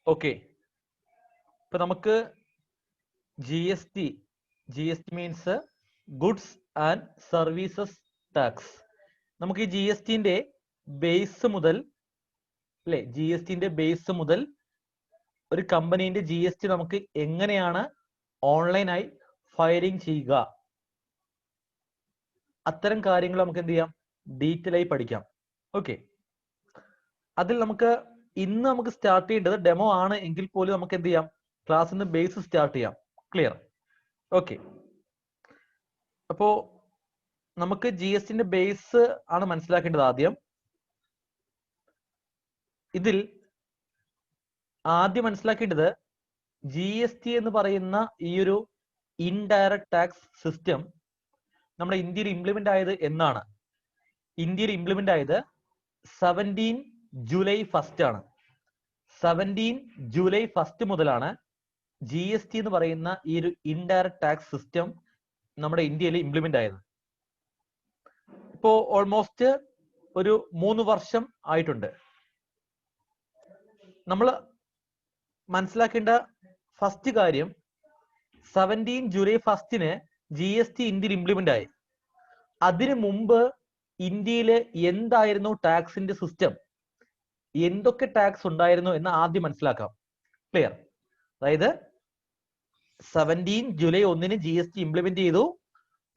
Okay, ഇപ്പൊ നമുക്ക് G S T means goods and services tax. നമുക്ക് ഈ ജി എസ് ടിന്റെ ബേസ് മുതൽ അല്ലെ, ജി എസ് ടിന്റെ ബേസ് മുതൽ ഒരു കമ്പനീന്റെ ജി എസ് ടി നമുക്ക് എങ്ങനെയാണ് ഓൺലൈനായി ഫയലിംഗ് ചെയ്യുക, അത്തരം കാര്യങ്ങൾ നമുക്ക് എന്ത് ചെയ്യാം, ഡീറ്റെയിൽ ആയി പഠിക്കാം. ഓക്കെ, അതിൽ നമുക്ക് ഇന്ന് നമുക്ക് സ്റ്റാർട്ട് ചെയ്യേണ്ടത് ഡെമോ ആണ് എങ്കിൽ പോലും നമുക്ക് എന്ത് ചെയ്യാം, ക്ലാസ്സിന് ബേസ് സ്റ്റാർട്ട് ചെയ്യാം. ക്ലിയർ? ഓക്കെ, അപ്പോ നമുക്ക് ജി എസ് ടിന്റെ ബേസ് ആണ് മനസ്സിലാക്കേണ്ടത്. ആദ്യം ഇതിൽ ആദ്യം മനസ്സിലാക്കേണ്ടത് ജി എസ് ടി എന്ന് പറയുന്ന ഈ ഒരു ഇൻഡയറക്ട് ടാക്സ് സിസ്റ്റം നമ്മുടെ ഇന്ത്യയിൽ ഇംപ്ലിമെന്റ് ആയത് എന്നാണ്. ഇന്ത്യയിൽ ഇംപ്ലിമെന്റ് ആയത് 17 ജൂലൈ 1 ആണ്. 17 ജൂലൈ 1 മുതലാണ് ജി എസ് ടി എന്ന് പറയുന്ന ഈ ഒരു ഇൻഡയറക്ട് ടാക്സ് സിസ്റ്റം നമ്മുടെ ഇന്ത്യയിൽ ഇംപ്ലിമെന്റ് ആയത്. ഇപ്പോ ഓൾമോസ്റ്റ് ഒരു 3 വർഷം ആയിട്ടുണ്ട്. നമ്മൾ മനസ്സിലാക്കേണ്ട ഫസ്റ്റ് കാര്യം, 17 ജൂലൈ 1 ജി എസ് ടി ഇന്ത്യയിൽ ഇംപ്ലിമെന്റ് ആയി. അതിനു മുമ്പ് ഇന്ത്യയിൽ എന്തായിരുന്നു ടാക്സിന്റെ സിസ്റ്റം, എന്തൊക്കെ ടാക്സ് ഉണ്ടായിരുന്നു എന്ന് ആദ്യം മനസ്സിലാക്കാം. ക്ലിയർ? അതായത് 17 July 1 G S T implement ചെയ്തു.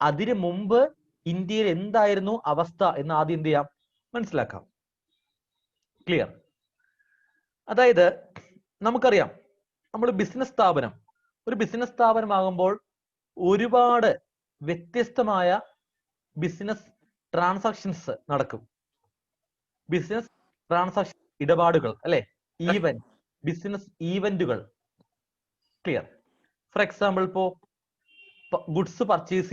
അതിനു മുമ്പ് ഇന്ത്യയിൽ എന്തായിരുന്നു അവസ്ഥ എന്ന് ആദ്യം എന്ത് ചെയ്യാം, മനസ്സിലാക്കാം. ക്ലിയർ? അതായത് നമുക്കറിയാം, നമ്മൾ ഒരു ബിസിനസ് സ്ഥാപനമാകുമ്പോൾ ഒരുപാട് വ്യത്യസ്തമായ ബിസിനസ് ട്രാൻസാക്ഷൻസ് നടക്കും. ബിസിനസ് ട്രാൻസാക്ഷൻ ഇടപാടുകൾ അല്ലെ, ബിസിനസ് ഈവന്റുകൾ. ക്ലിയർ? ഫോർ എക്സാമ്പിൾ, ഇപ്പോ ഗുഡ്സ് പർച്ചേസ്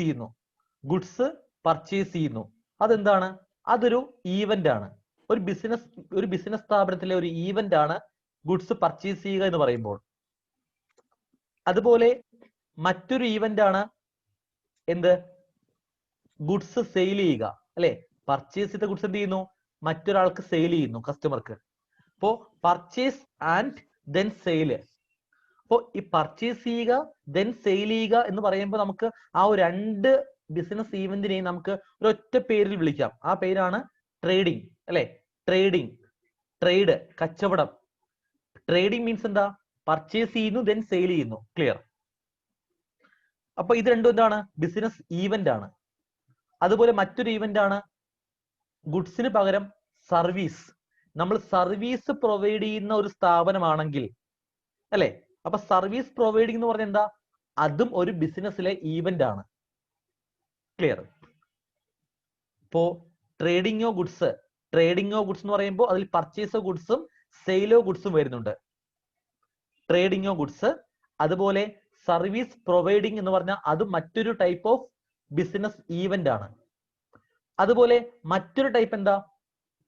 ചെയ്യുന്നു. അതെന്താണ്? അതൊരു ഈവന്റ് ആണ്. ഒരു ബിസിനസ് സ്ഥാപനത്തിലെ ഒരു ഈവന്റ് ആണ് ഗുഡ്സ് പർച്ചേസ് ചെയ്യുക എന്ന് പറയുമ്പോൾ. അതുപോലെ മറ്റൊരു ഈവന്റ് ആണ് എന്ത്, ഗുഡ്സ് സെയിൽ ചെയ്യുക അല്ലെ. പർച്ചേസ് ചെയ്ത ഗുഡ്സ് എന്ത് ചെയ്യുന്നു, മറ്റൊരാൾക്ക് സെയിൽ ചെയ്യുന്നു, കസ്റ്റമർക്ക്. അപ്പോ പർച്ചേസ് ആൻഡ് ദെൻ സെയിൽ. അപ്പോ ഈ പർച്ചേസ് ചെയ്യുക ദെൻ സെയിൽ ചെയ്യുക എന്ന് പറയുമ്പോൾ നമുക്ക് ആ ഒരു രണ്ട് ബിസിനസ് ഈവന്റിനെയും നമുക്ക് ഒരൊറ്റ പേരിൽ വിളിക്കാം. ആ പേരാണ് ട്രേഡിംഗ് അല്ലെ. ട്രേഡ്, കച്ചവടം. ട്രേഡിംഗ് മീൻസ് എന്താ, പർച്ചേസ് ചെയ്യുന്നു ദെൻ സെയിൽ ചെയ്യുന്നു. ക്ലിയർ? അപ്പൊ ഇത് രണ്ടും എന്താണ്, ബിസിനസ് ഈവന്റ് ആണ്. അതുപോലെ മറ്റൊരു ഈവന്റ് ആണ് ഗുഡ്സിന് പകരം സർവീസ്. നമ്മൾ സർവീസ് പ്രൊവൈഡ് ചെയ്യുന്ന ഒരു സ്ഥാപനമാണെങ്കിൽ അല്ലെ, അപ്പൊ സർവീസ് പ്രൊവൈഡിംഗ് എന്ന് പറഞ്ഞാൽ എന്താ, അതും ഒരു ബിസിനസ്സിലെ ഈവന്റ് ആണ്. ക്ലിയർ? ഇപ്പോ ട്രേഡിംഗ് ഓഫ് ഗുഡ്സ് എന്ന് പറയുമ്പോൾ അതിൽ പർച്ചേസ് ഓഫ് ഗുഡ്സും സെയിൽ ഓഫ് ഗുഡ്സും വരുന്നുണ്ട്. Trading of goods. അതുപോലെ സർവീസ് പ്രൊവൈഡിംഗ് എന്ന് പറഞ്ഞാൽ അത് മറ്റൊരു ടൈപ്പ് ഓഫ് ബിസിനസ് ഈവന്റ് ആണ്. അതുപോലെ മറ്റൊരു ടൈപ്പ് എന്താ,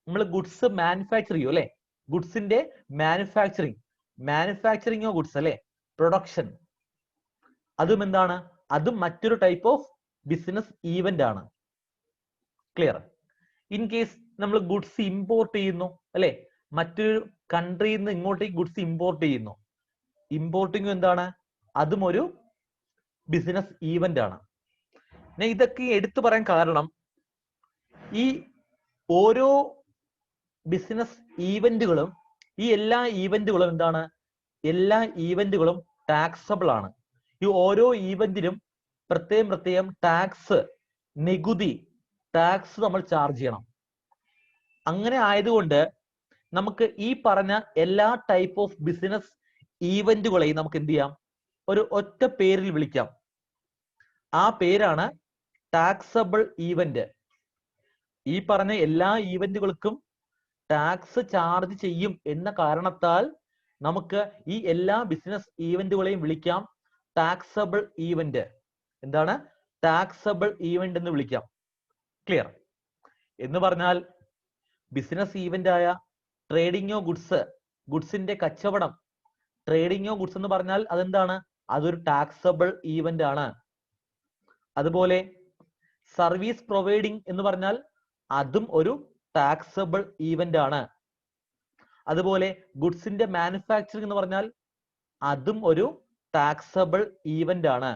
നമ്മൾ ഗുഡ്സ് മാനുഫാക്ചർ ചെയ്യും അല്ലെ. ഗുഡ്സിന്റെ മാനുഫാക്ചറിംഗ് ഓഫ് ഗുഡ്സ് അല്ലെ, പ്രൊഡക്ഷൻ. അതും എന്താണ്, അതും മറ്റൊരു ടൈപ്പ് ഓഫ് ബിസിനസ് ഈവന്റ് ആണ്. ക്ലിയർ? ഇൻ കേസ് നമ്മൾ ഗുഡ്സ് ഇമ്പോർട്ട് ചെയ്യുന്നു അല്ലെ, മറ്റൊരു കൺട്രിയിൽ നിന്ന് ഇങ്ങോട്ടേക്ക് ഗുഡ്സ് ഇമ്പോർട്ട് ചെയ്യുന്നു. ഇമ്പോർട്ടിംഗ് എന്താണ്, അതും ഒരു ബിസിനസ് ഈവന്റ് ആണ്. ഞാൻ ഇതൊക്കെ എടുത്തു പറയാൻ കാരണം, ഈ ഓരോ ബിസിനസ് ഈവന്റുകളും എല്ലാ ഈവന്റുകളും ടാക്സബിൾ ആണ്. ഈ ഓരോ ഈവന്റിനും പ്രത്യേകം ടാക്സ് നമ്മൾ ചാർജ് ചെയ്യണം. അങ്ങനെ ആയതുകൊണ്ട് നമുക്ക് ഈ പറഞ്ഞ എല്ലാ ടൈപ്പ് ഓഫ് ബിസിനസ് ഈവന്റുകളെയും നമുക്ക് എന്ത് ചെയ്യാം, ഒരു ഒറ്റ പേരിൽ വിളിക്കാം. ആ പേരാണ് ടാക്സബിൾ ഈവന്റ്. ഈ പറഞ്ഞ എല്ലാ ഈവന്റുകൾക്കും ടാക്സ് ചാർജ് ചെയ്യും എന്ന കാരണത്താൽ നമുക്ക് ഈ എല്ലാ ബിസിനസ് ഈവന്റുകളെയും വിളിക്കാം ടാക്സബിൾ ഈവന്റ്. എന്താണ്, ടാക്സബിൾ ഈവന്റ് എന്ന് വിളിക്കാം. ക്ലിയർ? എന്ന് പറഞ്ഞാൽ ബിസിനസ് ഈവന്റ് ആയ ട്രേഡിംഗ് ഓഫ് ഗുഡ്സിന്റെ കച്ചവടം, ട്രേഡിംഗ് ഓഫ് ഗുഡ്സ് എന്ന് പറഞ്ഞാൽ അതെന്താണ്, അതൊരു ടാക്സബിൾ ഈവന്റ് ആണ്. അതുപോലെ സർവീസ് പ്രൊവൈഡിംഗ് എന്ന് പറഞ്ഞാൽ അതും ഒരു ടാക്സബിൾ ഈവന്റ് ആണ്. അതുപോലെ ഗുഡ്സിന്റെ മാനുഫാക്ചറിങ് എന്ന് പറഞ്ഞാൽ അതും ഒരു ടാക്സബിൾ ഈവന്റ് ആണ്.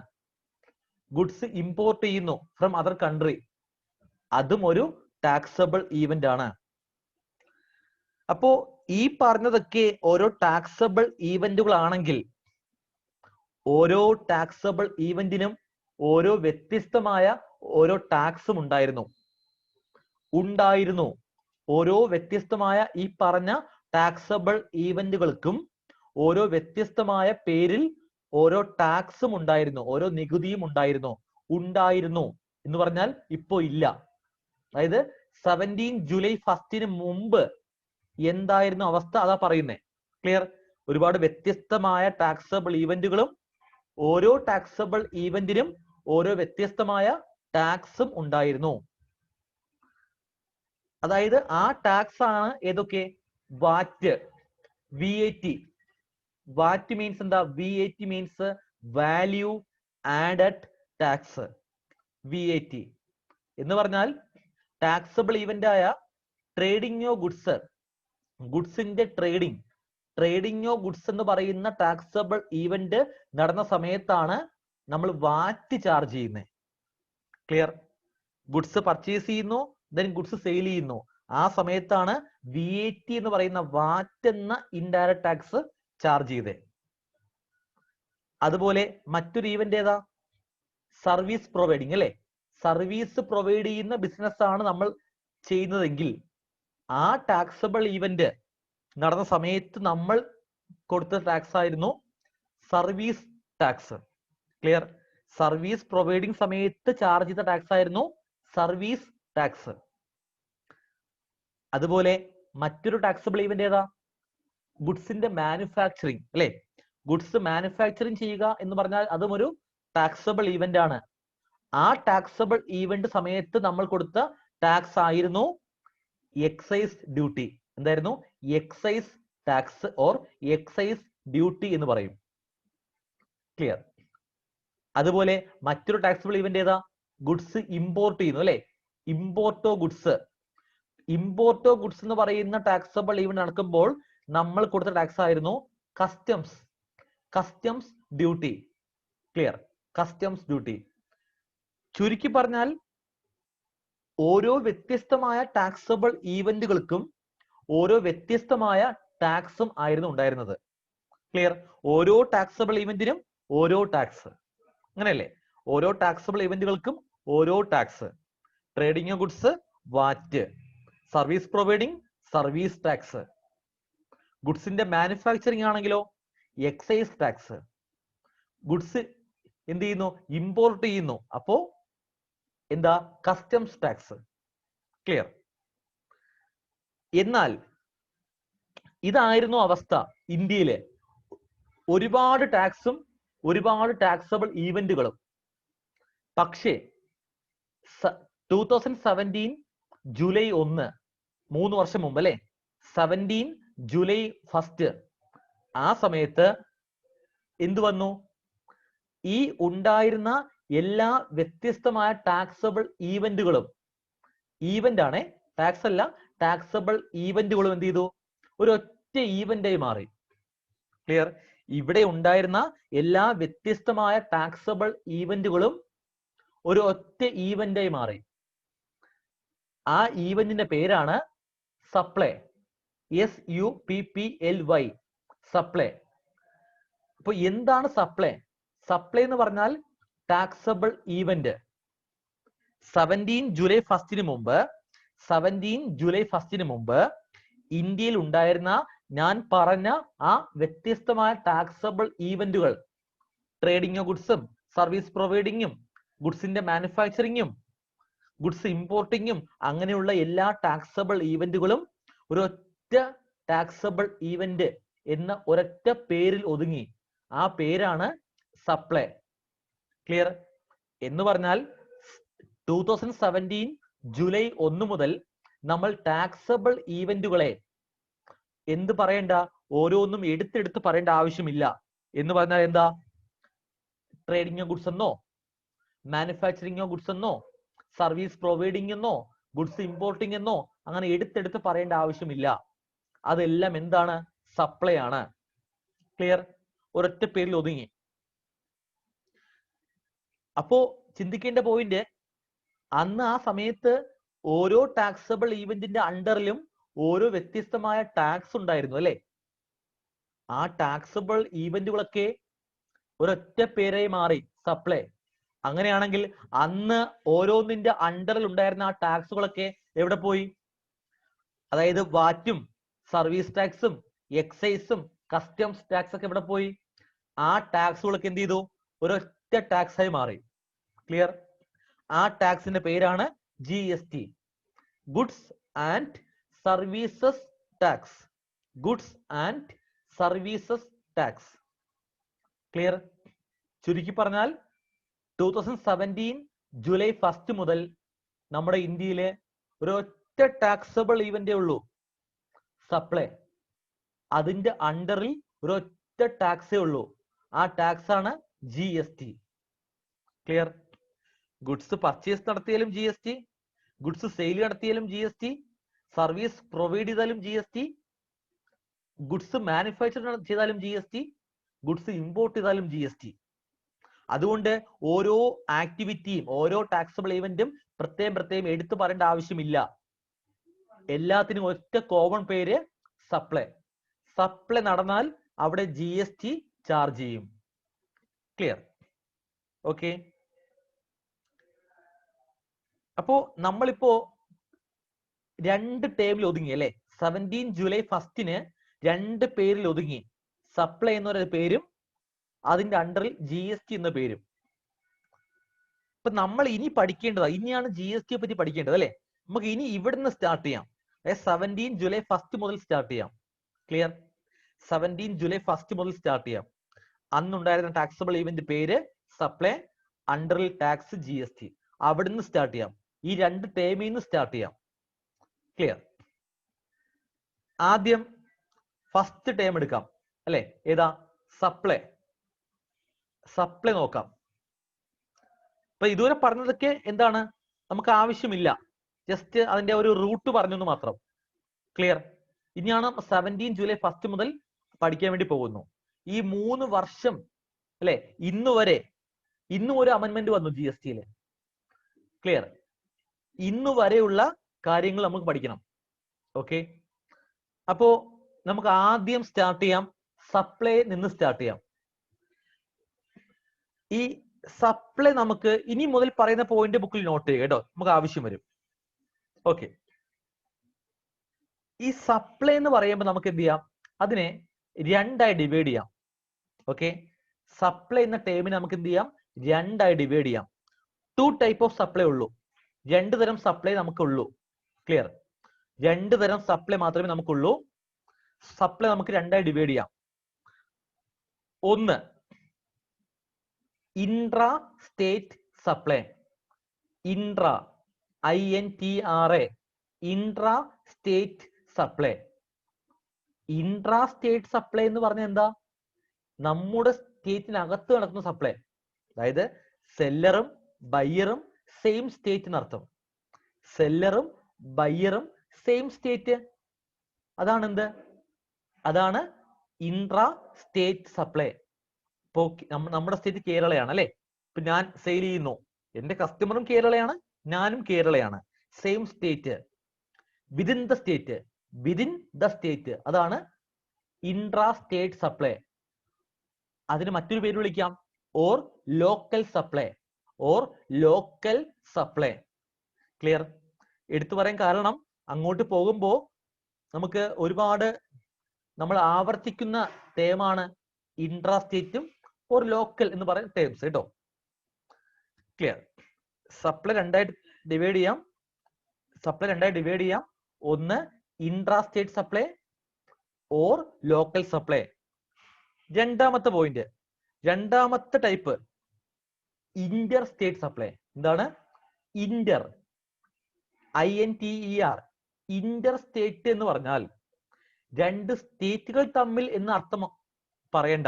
ഗുഡ്സ് ഇമ്പോർട്ട് ചെയ്യുന്നു ഫ്രം അതർ കൺട്രി, അതും ഒരു ടാക്സബിൾ ഈവന്റ് ആണ്. അപ്പോ ഈ പറഞ്ഞതൊക്കെ ഓരോ ടാക്സബിൾ ഈവന്റുകൾ ആണെങ്കിൽ ഓരോ ടാക്സബിൾ ഈവന്റിനും ഓരോ വ്യത്യസ്തമായ ഓരോ ടാക്സും ഉണ്ടായിരുന്നു. ഓരോ വ്യത്യസ്തമായ ഈ പറഞ്ഞ ടാക്സബിൾ ഈവന്റുകൾക്കും ഓരോ വ്യത്യസ്തമായ പേരിൽ ഓരോ ടാക്സും ഉണ്ടായിരുന്നു, ഓരോ നികുതിയും ഉണ്ടായിരുന്നു എന്ന് പറഞ്ഞാൽ ഇപ്പോ ഇല്ല. അതായത് 17 ജൂലൈ 1 മുമ്പ് എന്തായിരുന്നു അവസ്ഥ അതാ പറയുന്നേ. ക്ലിയർ? ഒരുപാട് വ്യത്യസ്തമായ ടാക്സബിൾ ഈവന്റുകളും ഓരോ ടാക്സബിൾ ഈവന്റിനും ഓരോ വ്യത്യസ്തമായ ടാക്സും ഉണ്ടായിരുന്നു. അതായത് ആ ടാക്സ് ആണ് ഏതൊക്കെ? VAT, VAT. വാറ്റ് മീൻസ് എന്താ? VAT means value added tax. VAT എന്ന് പറഞ്ഞാൽ ടാക്സബിൾ ഈവന്റ് ആയ ട്രേഡിംഗ് ഓഫ് ഗുഡ്സ്, ഗുഡ്സിന്റെ ട്രേഡിംഗ് ഓഫ് ഗുഡ്സ് എന്ന് പറയുന്ന ടാക്സബിൾ ഈവന്റ് നടന്ന സമയത്താണ് നമ്മൾ വാറ്റ് ചാർജ് ചെയ്യുന്നത്. ക്ലിയർ? ഗുഡ്സ് പർച്ചേസ് ചെയ്യുന്നു, ദെൻ ഗുഡ്സ് സെയിൽ ചെയ്യുന്നു. ആ സമയത്താണ് VAT എന്ന് പറയുന്ന വാറ്റ് എന്ന ഇൻഡയറക്ട് ടാക്സ് ചാർജ് ചെയ്തത്. അതുപോലെ മറ്റൊരു ഈവന്റ് ഏതാ? സർവീസ് പ്രൊവൈഡിങ് അല്ലെ? സർവീസ് പ്രൊവൈഡ് ചെയ്യുന്ന ബിസിനസ് ആണ് നമ്മൾ ചെയ്യുന്നതെങ്കിൽ ആ ടാക്സബിൾ ഈവന്റ് നടന്ന സമയത്ത് നമ്മൾ കൊടുത്ത ടാക്സ് ആയിരുന്നു service tax. Clear? Service providing സമയത്ത് ചാർജ് ചെയ്ത ടാക്സ് ആയിരുന്നു സർവീസ് ടാക്സ്. അതുപോലെ മറ്റൊരു ടാക്സബിൾ ഈവന്റ് ഏതാ? ഗുഡ്സിന്റെ മാനുഫാക്ചറിങ് അല്ലെ? ഗുഡ്സ് മാനുഫാക്ചറിങ് ചെയ്യുക എന്ന് പറഞ്ഞാൽ അതും ഒരു ടാക്സബിൾ ഈവന്റ് ആണ്. ആ ടാക്സബിൾ ഈവന്റ് സമയത്ത് നമ്മൾ കൊടുത്ത ടാക്സ് ആയിരുന്നു എക്സൈസ് ഡ്യൂട്ടി. എന്തായിരുന്നു? Excise tax or excise duty എന്ന് പറയും. ക്ലിയർ? അതുപോലെ മറ്റൊരു ടാക്സബിൾ ഈവന്റ് ഏതാ? ഗുഡ്സ് ഇമ്പോർട്ട് ചെയ്യുന്നു അല്ലെ? ഇമ്പോർട്ടോ ഗുഡ്സ് എന്ന് പറയുന്ന ടാക്സബിൾ ഈവന്റ് നടക്കുമ്പോൾ നമ്മൾ കൊടുത്ത ടാക്സ് ആയിരുന്നു customs duty. Clear? Customs duty. ചുരുക്കി പറഞ്ഞാൽ ഓരോ വ്യത്യസ്തമായ ടാക്സബിൾ ഈവന്റുകൾക്കും ഓരോ വ്യത്യസ്തമായ ടാക്സും ആയിരുന്നു ഉണ്ടായിരുന്നത്. ക്ലിയർ? ഓരോ ടാക്സബിൾ ഈവന്റിനും ഓരോ ടാക്സ്, അങ്ങനെയല്ലേ? ഓരോ ടാക്സബിൾ ഈവന്റുകൾക്കും ഓരോ tax. Trading of goods VAT, service providing service tax, ഗുഡ്സിന്റെ മാനുഫാക്ചറിങ് ആണെങ്കിലോ എക്സൈസ് ടാക്സ്. ഗുഡ്സ് എന്ത് ചെയ്യുന്നു? ഇമ്പോർട്ട് ചെയ്യുന്നു, അപ്പോ എന്താ? Customs tax. ക്ലിയർ? എന്നാൽ ഇതായിരുന്നു അവസ്ഥ ഇന്ത്യയിലെ. ഒരുപാട് ടാക്സും ഒരുപാട് ടാക്സബിൾ ഈവന്റുകളും. പക്ഷേ 2017 ജൂലൈ 1, 3 വർഷം മുമ്പ് അല്ലെ? 17 ജൂലൈ 1 ആ സമയത്ത് എന്തു വന്നു? ഈ ഉണ്ടായിരുന്ന എല്ലാ വ്യത്യസ്തമായ ടാക്സബിൾ ഈവന്റുകളും, ഈവന്റ് ആണ്, ടാക്സ് അല്ല, ടാക്സബിൾ ഈവന്റുകളും എന്ത് ചെയ്തു? ഒരു ഒറ്റ ഈവന്റായി മാറി. ക്ലിയർ? ഇവിടെ ഉണ്ടായിരുന്ന എല്ലാ വ്യത്യസ്തമായ ടാക്സബിൾ ഈവന്റുകളും ഒരു ഒറ്റ ഈവന്റായി മാറി. ആ ഈവന്റിന്റെ പേരാണ് സപ്ലൈ. SUPPLY, supply. അപ്പൊ എന്താണ് സപ്ലൈ? സപ്ലൈ എന്ന് പറഞ്ഞാൽ ടാക്സബിൾ ഈവന്റ്. 17 ജൂലൈ 1 മുമ്പ് ഇന്ത്യയിൽ ഉണ്ടായിരുന്ന ഞാൻ പറഞ്ഞ ആ വ്യത്യസ്തമായ ടാക്സബിൾ ഈവന്റുകൾ, ട്രേഡിംഗ് ഓഫ് ഗുഡ്സും സർവീസ് പ്രൊവൈഡിങ്ങും ഗുഡ്സിന്റെ മാനുഫാക്ചറിങ്ങും ഗുഡ്സ് ഇമ്പോർട്ടിങ്ങും അങ്ങനെയുള്ള എല്ലാ ടാക്സബിൾ ഈവന്റുകളും ഒരൊറ്റ ടാക്സബിൾ ഈവന്റ് എന്ന ഒരൊറ്റ പേരിൽ ഒതുങ്ങി. ആ പേരാണ് സപ്ലൈ. ക്ലിയർ? എന്ന് പറഞ്ഞാൽ 2017 ജൂലൈ 1 മുതൽ നമ്മൾ ടാക്സബിൾ ഈവന്റുകളെ എന്ത് പറയണ്ട? ഓരോന്നും എടുത്തെടുത്ത് പറയേണ്ട ആവശ്യമില്ല. എന്ന് പറഞ്ഞാൽ എന്താ? ട്രേഡിംഗ് ഓഫ് ഗുഡ്സ് എന്നോ, മാനുഫാക്ചറിംഗ് ഓഫ് ഗുഡ്സ് എന്നോ, സർവീസ് പ്രൊവൈഡിംഗ് എന്നോ, ഗുഡ്സ് ഇമ്പോർട്ടിംഗ് എന്നോ അങ്ങനെ എടുത്തെടുത്ത് പറയേണ്ട ആവശ്യമില്ല. അതെല്ലാം എന്താണ്? സപ്ലൈ ആണ്. ക്ലിയർ? ഒരൊറ്റ പേരിൽ ഒതുങ്ങി. അപ്പോ ചിന്തിക്കേണ്ട പോയിന്റ്, അന്ന് ആ സമയത്ത് ഓരോ ടാക്സബിൾ ഈവന്റിന്റെ അണ്ടറിലും ഓരോ വ്യത്യസ്തമായ ടാക്സ് ഉണ്ടായിരുന്നു അല്ലെ? ആ ടാക്സബിൾ ഈവന്റുകളൊക്കെ ഒരൊറ്റ പേരായി മാറി, സപ്ലൈ. അങ്ങനെയാണെങ്കിൽ അന്ന് ഓരോന്നിന്റെ അണ്ടറിൽ ഉണ്ടായിരുന്ന ആ ടാക്സുകളൊക്കെ എവിടെ പോയി? അതായത് വാറ്റും സർവീസ് ടാക്സും എക്സൈസും കസ്റ്റംസ് ടാക്സ് ഒക്കെ എവിടെ പോയി? ആ ടാക്സുകളൊക്കെ എന്ത് ചെയ്തു? ഒരൊറ്റ ടാക്സ് ആയി മാറി. ക്ലിയർ? ആ ടാക്സിന്റെ പേരാണ് GST, goods and services tax. Goods and services tax. Clear? ചുരുക്കി പറഞ്ഞാൽ 2017 ജൂലൈ 1 മുതൽ നമ്മുടെ ഇന്ത്യയിലെ ഒരൊറ്റ ടാക്സബിൾ ഈവന്റേ ഉള്ളൂ, സപ്ലൈ. അതിന്റെ അണ്ടറിൽ ഒരൊറ്റ ടാക്സേ ഉള്ളൂ. ആ ടാക്സ് ആണ് GST. ക്ലിയർ? ഗുഡ്സ് പർച്ചേസ് നടത്തിയാലും GST, ഗുഡ്സ് സെയിൽ നടത്തിയാലും GST, സർവീസ് പ്രൊവൈഡ് ചെയ്താലും GST, ഗുഡ്സ് മാനുഫാക്ചർ ചെയ്താലും GST, ഗുഡ്സ് ഇമ്പോർട്ട് ചെയ്താലും GST. അതുകൊണ്ട് ഓരോ ആക്ടിവിറ്റിയും ഓരോ ടാക്സബിൾ ഈവന്റും പ്രത്യേകം എടുത്തു പറയേണ്ട ആവശ്യമില്ല. എല്ലാത്തിനും ഒറ്റ കോമൺ പേര് സപ്ലൈ. സപ്ലൈ നടന്നാൽ അവിടെ GST ചാർജ് ചെയ്യും. ക്ലിയർ? ഓക്കെ. അപ്പോ നമ്മളിപ്പോ രണ്ട് ടേമിൽ ഒതുങ്ങി അല്ലെ? 17 ജൂലൈ 1 രണ്ട് പേരിൽ ഒതുങ്ങി, സപ്ലൈ എന്ന് പറയുന്ന പേരും അതിന്റെ അണ്ടറിൽ GST എന്ന പേരും. ഇപ്പൊ നമ്മൾ ഇനി പഠിക്കേണ്ടതാ, ഇനിയാണ് GST പറ്റി പഠിക്കേണ്ടത് അല്ലെ? നമുക്ക് ഇനി ഇവിടുന്ന് സ്റ്റാർട്ട് ചെയ്യാം. 17 ജൂലൈ 1 മുതൽ സ്റ്റാർട്ട് ചെയ്യാം. ക്ലിയർ? 17 ജൂലൈ 1 മുതൽ സ്റ്റാർട്ട് ചെയ്യാം. അന്നുണ്ടായിരുന്ന ടാക്സബിൾ ഈവന്റ് പേര് സപ്ലൈ, അണ്ടറിൽ ടാക്സ് GST. അവിടുന്ന് സ്റ്റാർട്ട് ചെയ്യാം. ഈ രണ്ട് ടേമിൽ നിന്ന് സ്റ്റാർട്ട് ചെയ്യാം. ക്ലിയർ? ആദ്യം ഫസ്റ്റ് ടേം എടുക്കാം അല്ലെ? ഏതാ? സപ്ലൈ. സപ്ലൈ നോക്കാം. ഇപ്പൊ ഇതുവരെ പറഞ്ഞതൊക്കെ എന്താണ്? നമുക്ക് ആവശ്യമില്ല, ജസ്റ്റ് അതിന്റെ ഒരു റൂട്ട് പറഞ്ഞെന്ന് മാത്രം. ക്ലിയർ? ഇനിയാണ് 17 ജൂലൈ 1 മുതൽ പഠിക്കാൻ വേണ്ടി പോകുന്നു. ഈ 3 വർഷം അല്ലെ, ഇന്ന് ഒരു അമെന്റ്മെന്റ് വന്നു GST-യില്. ക്ലിയർ? ഇന്ന് വരെയുള്ള കാര്യങ്ങൾ നമുക്ക് പഠിക്കണം. ഓക്കെ. അപ്പോ നമുക്ക് ആദ്യം സ്റ്റാർട്ട് ചെയ്യാം, സപ്ലൈ നിന്ന് സ്റ്റാർട്ട് ചെയ്യാം. ഈ സപ്ലൈ നമുക്ക് ഇനി മുതൽ പറയുന്ന പോയിന്റ് ബുക്കിൽ നോട്ട് ചെയ്യുക കേട്ടോ, നമുക്ക് ആവശ്യം വരും. ഓക്കെ. ഈ സപ്ലൈ എന്ന് പറയുമ്പോൾ നമുക്ക് എന്ത് ചെയ്യാം? അതിനെ രണ്ടായി ഡിവൈഡ് ചെയ്യാം. ഓക്കെ. സപ്ലൈ എന്ന ടേമിനെ നമുക്ക് എന്ത് ചെയ്യാം? രണ്ടായി ഡിവൈഡ് ചെയ്യാം. 2 ടൈപ്പ് ഓഫ് സപ്ലൈ ഉള്ളൂ. രണ്ട് തരം സപ്ലൈ നമുക്കുള്ളൂ. ക്ലിയർ? രണ്ട് തരം സപ്ലൈ മാത്രമേ നമുക്കുള്ളൂ. സപ്ലൈ നമുക്ക് രണ്ടായി ഡിവൈഡ് ചെയ്യാം. ഒന്ന് intra state supply. Intra, INTRA, intra state supply. Intra state supply എന്ന് പറഞ്ഞാൽ എന്താ? നമ്മുടെ സ്റ്റേറ്റിനകത്ത് നടക്കുന്ന സപ്ലൈ. അതായത് സെല്ലറും ബയ്യറും സെയിം സ്റ്റേറ്റ് എന്നർത്ഥം. സെല്ലറും ബയ്യറും സെയിം സ്റ്റേറ്റ്. അതാണ് എന്ത്? അതാണ് ഇൻട്രാ സ്റ്റേറ്റ് സപ്ലൈ. ഇപ്പോ നമ്മുടെ സ്റ്റേറ്റ് കേരളയാണ് അല്ലെ? ഇപ്പൊ ഞാൻ സെയിൽ ചെയ്യുന്നു, എന്റെ കസ്റ്റമറും കേരളയാണ്, ഞാനും കേരളയാണ്. Same state, within the state, within the state. അതാണ് ഇൻട്രാ സ്റ്റേറ്റ് സപ്ലൈ. അതിന് മറ്റൊരു പേര് വിളിക്കാം, or local supply. Or local supply. Clear? എടുത്തു പറയാൻ കാരണം അങ്ങോട്ട് പോകുമ്പോ നമുക്ക് ഒരുപാട് നമ്മൾ ആവർത്തിക്കുന്ന ടേമാണ് ഇൻട്രാ സ്റ്റേറ്റും ഓർ ലോക്കൽ എന്ന് പറയുന്ന ടേംസ് കേട്ടോ. ക്ലിയർ? സപ്ലൈ രണ്ടായിട്ട് ഡിവൈഡ് ചെയ്യാം. ഒന്ന് intra state supply or local supply. രണ്ടാമത്തെ പോയിന്റ്, രണ്ടാമത്തെ ടൈപ്പ് ഇന്റർ സ്റ്റേറ്റ് സപ്ലൈ. എന്താണ്? Inter, INTER. ഇന്റർ സ്റ്റേറ്റ് എന്ന് പറഞ്ഞാൽ രണ്ട് സ്റ്റേറ്റുകൾ തമ്മിൽ എന്ന് അർത്ഥം പറയണ്ട.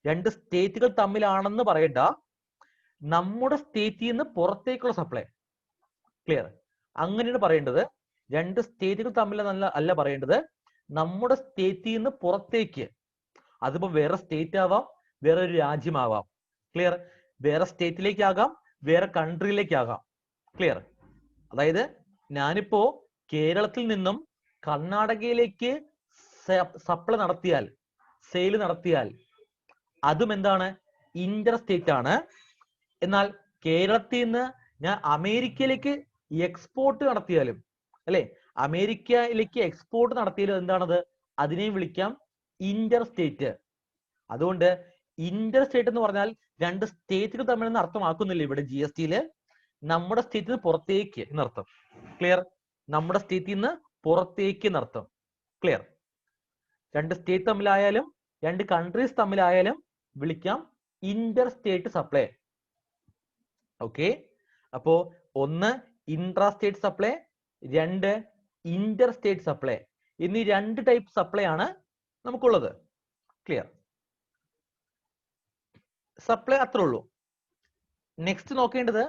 രണ്ട് സ്റ്റേറ്റുകൾ തമ്മിലാണെന്ന് പറയണ്ട. നമ്മുടെ സ്റ്റേറ്റിൽ നിന്ന് പുറത്തേക്കുള്ള സപ്ലൈ. ക്ലിയർ? അങ്ങനെയാണ് പറയേണ്ടത്. രണ്ട് സ്റ്റേറ്റുകൾ തമ്മിൽ അല്ല പറയേണ്ടത്, നമ്മുടെ സ്റ്റേറ്റിൽ നിന്ന് പുറത്തേക്ക്, അതിപ്പോ വേറെ സ്റ്റേറ്റ് ആവാം, വേറെ ഒരു രാജ്യമാവാം. ക്ലിയർ? വേറെ സ്റ്റേറ്റിലേക്കാകാം, വേറെ കൺട്രിയിലേക്കാകാം. ക്ലിയർ? അതായത് ഞാനിപ്പോ കേരളത്തിൽ നിന്നും കർണാടകയിലേക്ക് സപ്ലൈ നടത്തിയാൽ, സെയിൽ നടത്തിയാൽ അതും എന്താണ്? ഇന്റർ സ്റ്റേറ്റ് ആണ്. എന്നാൽ കേരളത്തിൽ നിന്ന് ഞാൻ അമേരിക്കയിലേക്ക് എക്സ്പോർട്ട് നടത്തിയാലും, അല്ലെ, അമേരിക്കയിലേക്ക് എക്സ്പോർട്ട് നടത്തിയാലും എന്താണത്? അതിനെയും വിളിക്കാം ഇന്റർ സ്റ്റേറ്റ്. അതുകൊണ്ട് ഇന്റർ സ്റ്റേറ്റ് എന്ന് പറഞ്ഞാൽ രണ്ട് സ്റ്റേറ്റുകൾ തമ്മിൽ അർത്ഥമാക്കുന്നില്ല ഇവിടെ GST-യില്. നമ്മുടെ സ്റ്റേറ്റിൽ നിന്ന് പുറത്തേക്ക് എന്നർത്ഥം. ക്ലിയർ? നമ്മുടെ സ്റ്റേറ്റിൽ നിന്ന് പുറത്തേക്ക് എന്നർത്ഥം. ക്ലിയർ? രണ്ട് സ്റ്റേറ്റ് തമ്മിലായാലും രണ്ട് കൺട്രീസ് തമ്മിലായാലും വിളിക്കാം ഇന്റർ സ്റ്റേറ്റ് സപ്ലൈ. ഓക്കെ, അപ്പോ ഒന്ന് ഇൻട്രാ സ്റ്റേറ്റ് സപ്ലൈ, രണ്ട് ഇന്റർ സ്റ്റേറ്റ് സപ്ലൈ എന്നീ രണ്ട് ടൈപ്പ് സപ്ലൈ ആണ് നമുക്കുള്ളത്. ക്ലിയർ? സപ്ലൈ അത്രേ ഉള്ളൂ. നെക്സ്റ്റ് നോക്കേണ്ടത്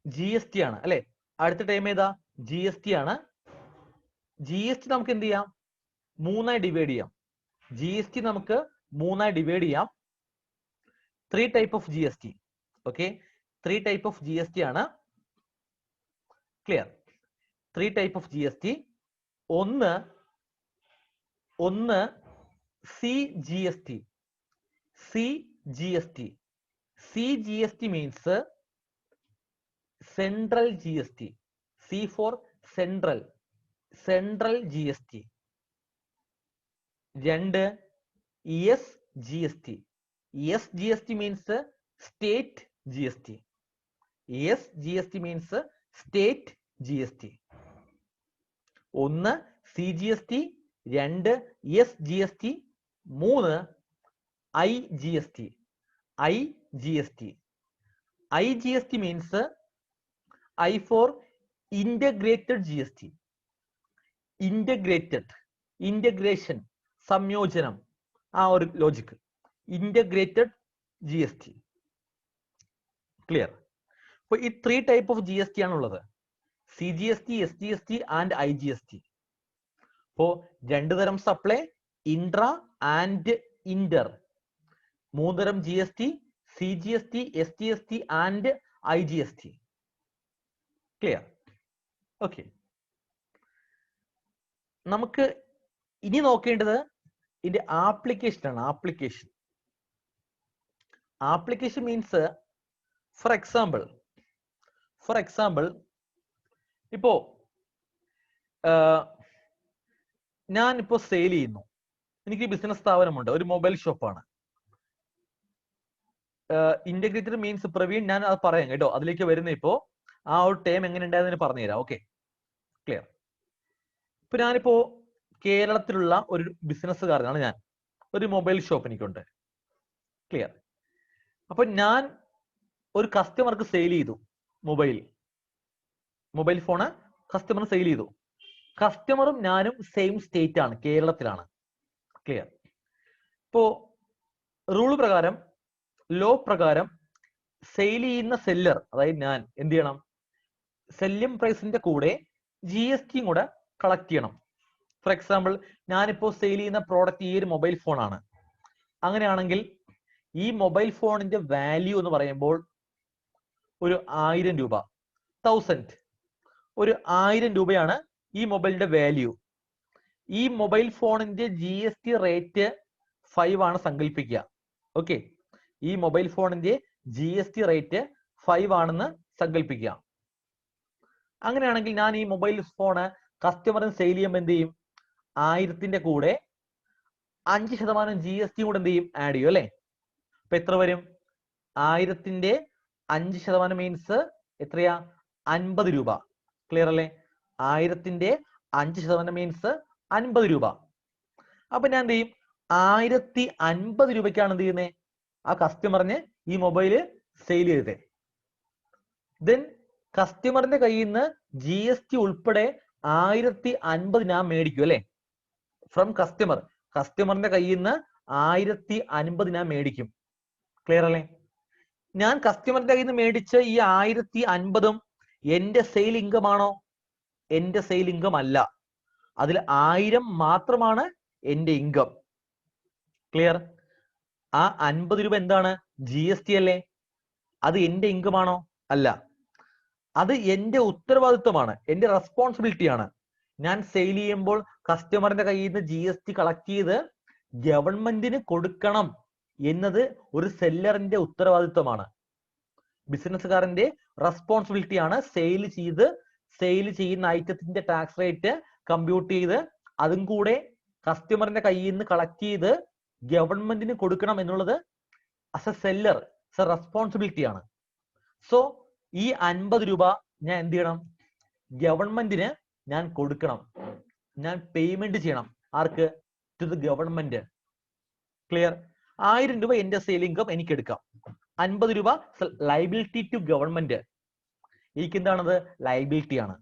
GST ആണ്, അല്ലെ? അടുത്ത ടൈം ഏതാ? GST ആണ്. GST നമുക്ക് എന്ത് ചെയ്യാം? മൂന്നായി ഡിവൈഡ് ചെയ്യാം. GST നമുക്ക് മൂന്നായി ഡിവൈഡ് ചെയ്യാം. 3 type of GST. Okay, 3 type of GST ആണ്. ക്ലിയർ? 3 type of GST. ഒന്ന് CGST. CGST. CGST means Central GST. C for Central. Central GST. രണ്ട് ESGST. ESGST means State GST. ESGST means State GST. ഒന്ന് CGST, രണ്ട് ESGST, മൂന്ന് IGST. IGST. IGST means I for Integrated GST. Integrated. Integration. സംയോജനം. ആ ഒരു logic. Integrated GST. Clear? അപ്പൊ ഈ 3 type of GST ആണുള്ളത്. CGST, SGST and IGST. അപ്പോ രണ്ടു തരം സപ്ലൈ, ഇൻട്രാ ആൻഡ് ഇന്റർ. മൂന്ന് തരം GST, CGST, SGST and IGST. Clear? Okay, നമുക്ക് ഇനി നോക്കേണ്ടത് ഇതിന്റെ ആപ്ലിക്കേഷൻ ആണ്. Application. Application means for example ഇപ്പോ ഞാൻ ഇപ്പോ സെയിൽ ചെയ്യുന്നു. എനിക്ക് ബിസിനസ് സ്ഥാപനമുണ്ട്, ഒരു മൊബൈൽ ഷോപ്പാണ്. ഇന്റഗ്രേറ്റഡ് മീൻസ് പ്രവീൺ, ഞാൻ അത് പറയാം കേട്ടോ, അതിലേക്ക് വരുന്ന ഇപ്പോ ആ ഒരു ടൈം എങ്ങനെ ഉണ്ടായതെന്ന് പറഞ്ഞുതരാം. Okay, clear? ഇപ്പൊ ഞാനിപ്പോ കേരളത്തിലുള്ള ഒരു ബിസിനസ്സുകാരനാണ്. ഞാൻ ഒരു മൊബൈൽ ഷോപ്പ് എനിക്കുണ്ട്. ക്ലിയർ? അപ്പൊ ഞാൻ ഒരു കസ്റ്റമർക്ക് സെയിൽ ചെയ്തു. മൊബൈൽ ഫോണ് കസ്റ്റമർ സെയിൽ ചെയ്തു. കസ്റ്റമറും ഞാനും സെയിം സ്റ്റേറ്റ് ആണ്, കേരളത്തിലാണ്. ക്ലിയർ? ഇപ്പോ റൂൾ പ്രകാരം, ലോ പ്രകാരം സെയിൽ ചെയ്യുന്ന സെല്ലർ, അതായത് ഞാൻ എന്ത് ചെയ്യണം? സെല്ലിംഗ് പ്രൈസിന്റെ കൂടെ GST കൂടെ കളക്ട് ചെയ്യണം. ഫോർ എക്സാമ്പിൾ, ഞാനിപ്പോ സെയിൽ ചെയ്യുന്ന പ്രോഡക്റ്റ് ഈ ഒരു മൊബൈൽ ഫോൺ ആണ്. അങ്ങനെയാണെങ്കിൽ ഈ മൊബൈൽ ഫോണിന്റെ വാല്യൂ എന്ന് പറയുമ്പോൾ ഒരു 1000 രൂപ, 1000, ഒരു 1000 രൂപയാണ് ഈ മൊബൈലിന്റെ വാല്യൂ. ഈ മൊബൈൽ ഫോണിന്റെ GST റേറ്റ് 5 ആണ് സങ്കല്പിക്കുക. ഓക്കെ, ഈ മൊബൈൽ ഫോണിന്റെ GST റേറ്റ് 5 ആണെന്ന് സങ്കല്പിക്കുക. അങ്ങനെയാണെങ്കിൽ ഞാൻ ഈ മൊബൈൽ ഫോണ് കസ്റ്റമറിന് സെയിൽ ചെയ്യുമ്പോൾ എന്ത് ചെയ്യും? 1000ന്റെ കൂടെ 5% GST കൂടെ എന്ത് ചെയ്യും? ആഡ് ചെയ്യും, അല്ലെ? അപ്പൊ എത്ര വരും? 1000ന്റെ 5% മീൻസ് എത്രയാ? 50 രൂപ. ക്ലിയർ അല്ലേ? 1000ന്റെ 5% മീൻസ് 50 രൂപ. അപ്പൊ ഞാൻ എന്ത് ചെയ്യും? 1050 രൂപയ്ക്കാണ് എന്ത് ചെയ്യുന്നത്? ആ കസ്റ്റമറിന് ഈ മൊബൈല് സെയിൽ ചെയ്തത്. ദെൻ കസ്റ്റമറിന്റെ കയ്യിൽ നിന്ന് GST ഉൾപ്പെടെ 1050 ഞാൻ മേടിക്കും, അല്ലെ? ഫ്രം കസ്റ്റമറിന്റെ കയ്യിൽ നിന്ന് 1050 ഞാൻ മേടിക്കും. ക്ലിയർ അല്ലേ? ഞാൻ കസ്റ്റമറിന്റെ കയ്യിൽ നിന്ന് മേടിച്ച ഈ 1050 എന്റെ സെയിൽ ഇൻകം ആണോ? എന്റെ സെയിൽ ഇൻകം അല്ല. അതിൽ 1000 മാത്രമാണ് എന്റെ ഇൻകം. ക്ലിയർ? ആ 50 രൂപ എന്താണ്? GST അല്ലേ? അത് എന്റെ ഇൻകം ആണോ? അല്ല. അത് എന്റെ ഉത്തരവാദിത്വമാണ്, എന്റെ റെസ്പോൺസിബിലിറ്റി ആണ്. ഞാൻ സെയിൽ ചെയ്യുമ്പോൾ കസ്റ്റമറിന്റെ കയ്യിൽ നിന്ന് GST കളക്ട് ചെയ്ത് ഗവൺമെന്റിന് കൊടുക്കണം എന്നത് ഒരു സെല്ലറിന്റെ ഉത്തരവാദിത്വമാണ്. ബിസിനസ്സുകാരന്റെ റെസ്പോൺസിബിലിറ്റി ആണ് സെയിൽ ചെയ്യുന്ന ഐറ്റത്തിന്റെ ടാക്സ് റേറ്റ് കമ്പ്യൂട്ട് ചെയ്ത് അതും കൂടെ കസ്റ്റമറിന്റെ കയ്യിൽ നിന്ന് കളക്ട് ചെയ്ത് ഗവൺമെന്റിന് കൊടുക്കണം എന്നുള്ളത് ആസ് എ സെല്ലർ റെസ്പോൺസിബിലിറ്റി ആണ്. സോ ഈ 50 രൂപ ഞാൻ എന്ത് ചെയ്യണം? ഗവൺമെന്റിന് ഞാൻ കൊടുക്കണം, ഞാൻ പേയ്മെന്റ് ചെയ്യണം. ആർക്ക്? To the government. ക്ലിയർ? 1000 രൂപ എന്റെ സെയിൽ ഇൻകം എനിക്ക് എടുക്കാം. 50 രൂപ ലൈബിലിറ്റി ടു ഗവൺമെന്റ്. എനിക്ക് എന്താണത്? ലൈബിലിറ്റി ആണ്.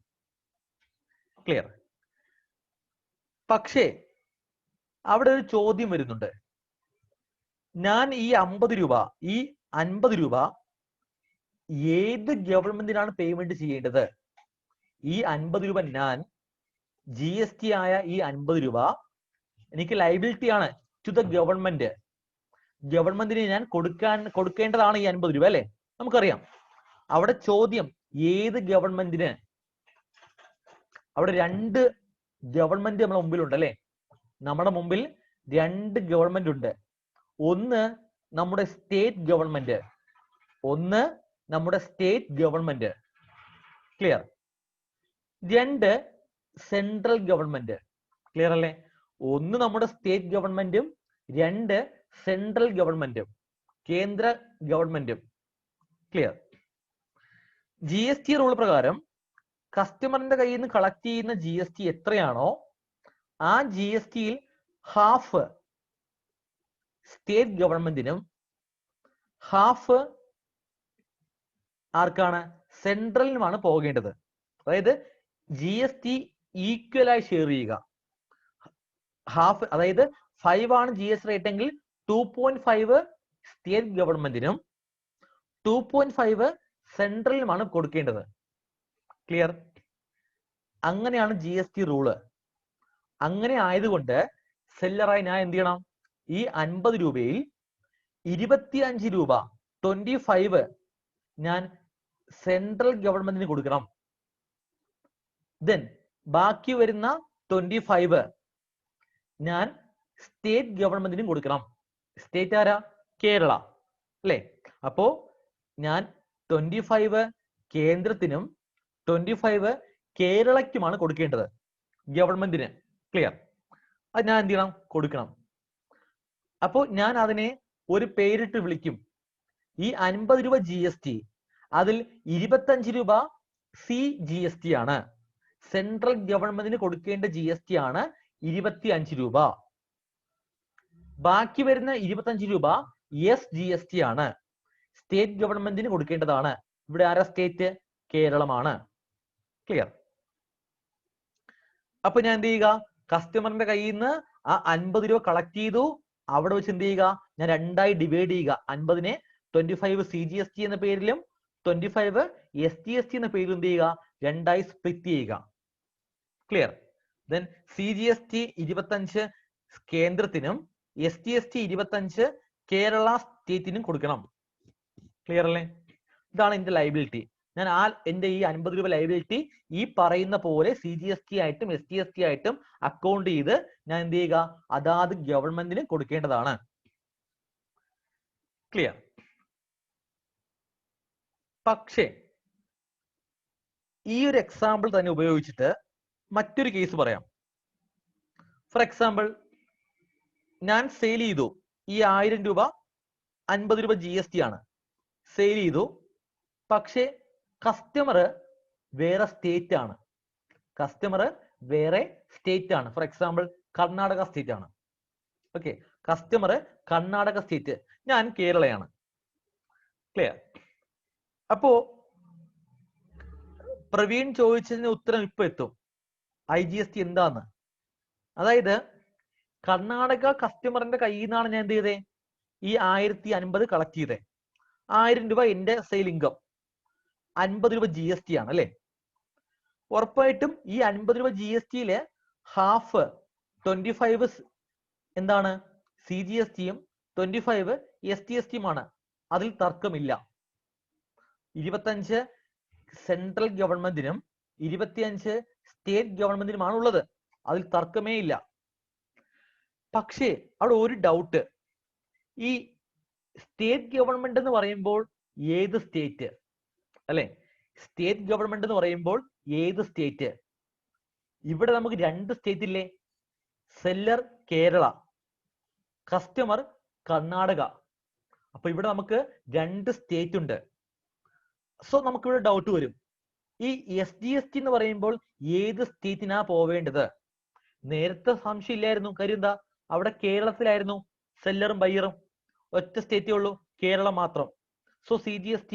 ക്ലിയർ? പക്ഷേ അവിടെ ഒരു ചോദ്യം വരുന്നുണ്ട്. ഞാൻ ഈ 50 രൂപ ഏത് ഗവൺമെന്റിനാണ് പേയ്മെന്റ് ചെയ്യേണ്ടത്? ഈ 50 രൂപ ഞാൻ GST ആയ ഈ 50 രൂപ എനിക്ക് ലൈബിലിറ്റി ആണ് ടു ദ ഗവൺമെന്റ്. ഗവൺമെന്റിന് ഞാൻ കൊടുക്കേണ്ടതാണ് ഈ 50 രൂപ അല്ലെ? നമുക്കറിയാം. അവിടെ ചോദ്യം ഏത് ഗവൺമെന്റിന്? അവിടെ 2 ഗവൺമെന്റ് നമ്മുടെ മുമ്പിലുണ്ട് അല്ലെ? നമ്മുടെ മുമ്പിൽ 2 ഗവൺമെന്റ് ഉണ്ട്. ഒന്ന് നമ്മുടെ state government, clear? 2 central government. Clear അല്ലേ? ഒന്ന് നമ്മുടെ സ്റ്റേറ്റ് ഗവൺമെന്റും 2 സെൻട്രൽ ഗവൺമെന്റും, കേന്ദ്ര ഗവൺമെന്റും. ക്ലിയർ? GST റൂൾ പ്രകാരം കസ്റ്റമറിന്റെ കയ്യിൽ നിന്ന് കളക്ട് ചെയ്യുന്ന GST എത്രയാണോ ആ GSTയിൽ ഹാഫ് സ്റ്റേറ്റ് ഗവൺമെന്റിനും ഹാഫ് ആർക്കാണ്? സെൻട്രലിനുമാണ് പോകേണ്ടത്. അതായത് GST ഈക്വലായി ഷെയർ ചെയ്യുക. ഹാഫ്, അതായത് 5 ആണ് GST റേറ്റ് എങ്കിൽ 2.5 സ്റ്റേറ്റ് ഗവൺമെന്റിനും 2.5 സെൻട്രലിനുമാണ് കൊടുക്കേണ്ടത്. ക്ലിയർ? അങ്ങനെയാണ് GST റൂള്. അങ്ങനെ ആയതുകൊണ്ട് സെല്ലറായി ഞാൻ എന്ത് ചെയ്യണം? ഈ 50 രൂപയിൽ 25 രൂപ 25 ഞാൻ സെൻട്രൽ ഗവൺമെന്റിന് കൊടുക്കണം. ദെൻ ബാക്കി വരുന്ന 25 ഞാൻ സ്റ്റേറ്റ് ഗവൺമെന്റിനും കൊടുക്കണം. സ്റ്റേറ്റ് ആരാ? കേരള അല്ലെ? അപ്പോ ഞാൻ 25 കേന്ദ്രത്തിനും 25 കേരളയ്ക്കുമാണ് കൊടുക്കേണ്ടത്, ഗവൺമെന്റിന്. ക്ലിയർ? അത് ഞാൻ എന്ത് ചെയ്യണം? കൊടുക്കണം. അപ്പോൾ ഞാൻ അതിനെ ഒരു പേരിട്ട് വിളിക്കും. ഈ 50 രൂപ GST, അതിൽ 25 രൂപ CGST ആണ്. സെൻട്രൽ ഗവൺമെന്റിന് കൊടുക്കേണ്ട GST ആണ് 25 രൂപ. ബാക്കി വരുന്ന 25 രൂപ SGST ആണ്, സ്റ്റേറ്റ് ഗവൺമെന്റിന് കൊടുക്കേണ്ടതാണ്. ഇവിടെ ആരാ സ്റ്റേറ്റ്? കേരളമാണ്. ക്ലിയർ? അപ്പൊ ഞാൻ എന്ത് ചെയ്യുക? കസ്റ്റമറിന്റെ കയ്യിൽ നിന്ന് ആ 50 രൂപ കളക്ട് ചെയ്തു. അവിടെ വെച്ച് എന്ത് ചെയ്യുക? ഞാൻ 2ആയി ഡിവൈഡ് ചെയ്യുക. 50നെ 25 CGST എന്ന പേരിലും 25 SGST എന്ന പേരിലും എന്ത് ചെയ്യുക? 2ആയി സ്പ്ലിറ്റ് ചെയ്യുക. ക്ലിയർ? ദെൻ CGST 25 കേന്ദ്രത്തിനും SGST 25 കേരള സ്റ്റേറ്റിനും കൊടുക്കണം. ക്ലിയർ അല്ലേ? ഇതാണ് എന്റെ ലൈബിലിറ്റി. ഞാൻ എന്റെ ഈ 50 രൂപ ലൈബിലിറ്റി ഈ പറയുന്ന പോലെ CGST ആയിട്ടും SGST ആയിട്ടും അക്കൗണ്ട് ചെയ്ത് ഞാൻ എന്ത് ചെയ്യുക? അതാത് ഗവൺമെന്റിന് കൊടുക്കേണ്ടതാണ്. ക്ലിയർ? പക്ഷേ ഈ ഒരു എക്സാമ്പിൾ തന്നെ ഉപയോഗിച്ചിട്ട് മറ്റൊരു കേസ് പറയാം. ഫോർ എക്സാമ്പിൾ, ഞാൻ സെയിൽ ചെയ്തു ഈ 1000 രൂപ, 50 രൂപ GST ആണ്. സെയിൽ ചെയ്തു. പക്ഷേ കസ്റ്റമർ വേറെ സ്റ്റേറ്റ് ആണ്. ഫോർ എക്സാമ്പിൾ കർണാടക സ്റ്റേറ്റ് ആണ്. ഓക്കെ, കസ്റ്റമർ കർണാടക സ്റ്റേറ്റ്, ഞാൻ കേരളയാണ്. ക്ലിയർ? അപ്പോ പ്രവീൺ ചോദിച്ചതിന് ഉത്തരം ഇപ്പൊ എത്തും. IGST എന്താന്ന്. അതായത് കർണാടക കസ്റ്റമറിന്റെ കയ്യിൽ നിന്നാണ് ഞാൻ എന്ത് ചെയ്തേ? ഈ 1050 കളക്ട് ചെയ്തേ. 1000 രൂപ എന്റെ സെയിൽ ഇൻകം, 50 രൂപ GST ആണ് അല്ലെ? ഉറപ്പായിട്ടും ഈ 50 രൂപ GSTയില് ഹാഫ് 25 എന്താണ് CGST-യും 25 STST-യുമാണ്. അതിൽ തർക്കമില്ല. 25 സെൻട്രൽ ഗവൺമെന്റിനും 25 സ്റ്റേറ്റ് ഗവൺമെന്റിനുമാണ് ഉള്ളത്. അതിൽ തർക്കമേ ഇല്ല. പക്ഷേ അവിടെ ഒരു ഡൗട്ട്, ഈ സ്റ്റേറ്റ് ഗവൺമെന്റ് എന്ന് പറയുമ്പോൾ ഏത് സ്റ്റേറ്റ് അല്ലെ? സ്റ്റേറ്റ് ഗവൺമെന്റ് എന്ന് പറയുമ്പോൾ ഏത് സ്റ്റേറ്റ്? ഇവിടെ നമുക്ക് 2 സ്റ്റേറ്റ് ഇല്ലേ? Seller Kerala, customer Karnataka. അപ്പൊ ഇവിടെ നമുക്ക് 2 സ്റ്റേറ്റ് ഉണ്ട്. സോ നമുക്കിവിടെ ഡൗട്ട് വരും, ഈ SGST എന്ന് പറയുമ്പോൾ ഏത് സ്റ്റേറ്റിനാ പോവേണ്ടത്? നേരത്തെ സംശയം ഇല്ലായിരുന്നു. കാര്യം എന്താ? അവിടെ കേരളത്തിലായിരുന്നു സെല്ലറും ബയ്യറും. ഒറ്റ സ്റ്റേറ്റേ ഉള്ളൂ, കേരളം മാത്രം. സോ CGST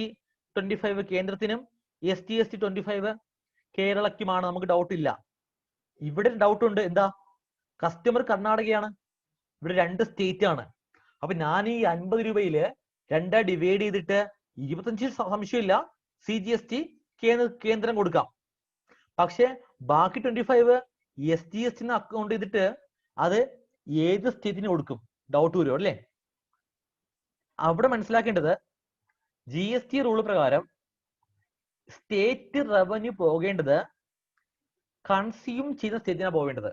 25 കേന്ദ്രത്തിനും SGST 25 കേരളക്കുമാണ്. നമുക്ക് ഡൗട്ട് ഇല്ല. ഇവിടെ ഡൗട്ട് ഉണ്ട്. എന്താ? കസ്റ്റമർ കർണാടകയാണ്, ഇവിടെ 2 സ്റ്റേറ്റ് ആണ്. അപ്പൊ ഞാൻ ഈ 50 രൂപയില് 2 ഡിവൈഡ് ചെയ്തിട്ട് 25 സംശയമില്ല CGST കേന്ദ്രം കൊടുക്കാം. പക്ഷെ ബാക്കി 25 SGST അക്കൗണ്ട് ചെയ്തിട്ട് അത് ഏത് സ്റ്റേറ്റിന് കൊടുക്കും? ഡൗട്ട് വരും അല്ലേ? അവിടെ മനസ്സിലാക്കേണ്ടത് GST റൂൾ പ്രകാരം സ്റ്റേറ്റ് റവന്യൂ പോകേണ്ടത് കൺസ്യൂം ചെയ്യുന്ന സ്റ്റേറ്റിനാണ് പോകേണ്ടത്.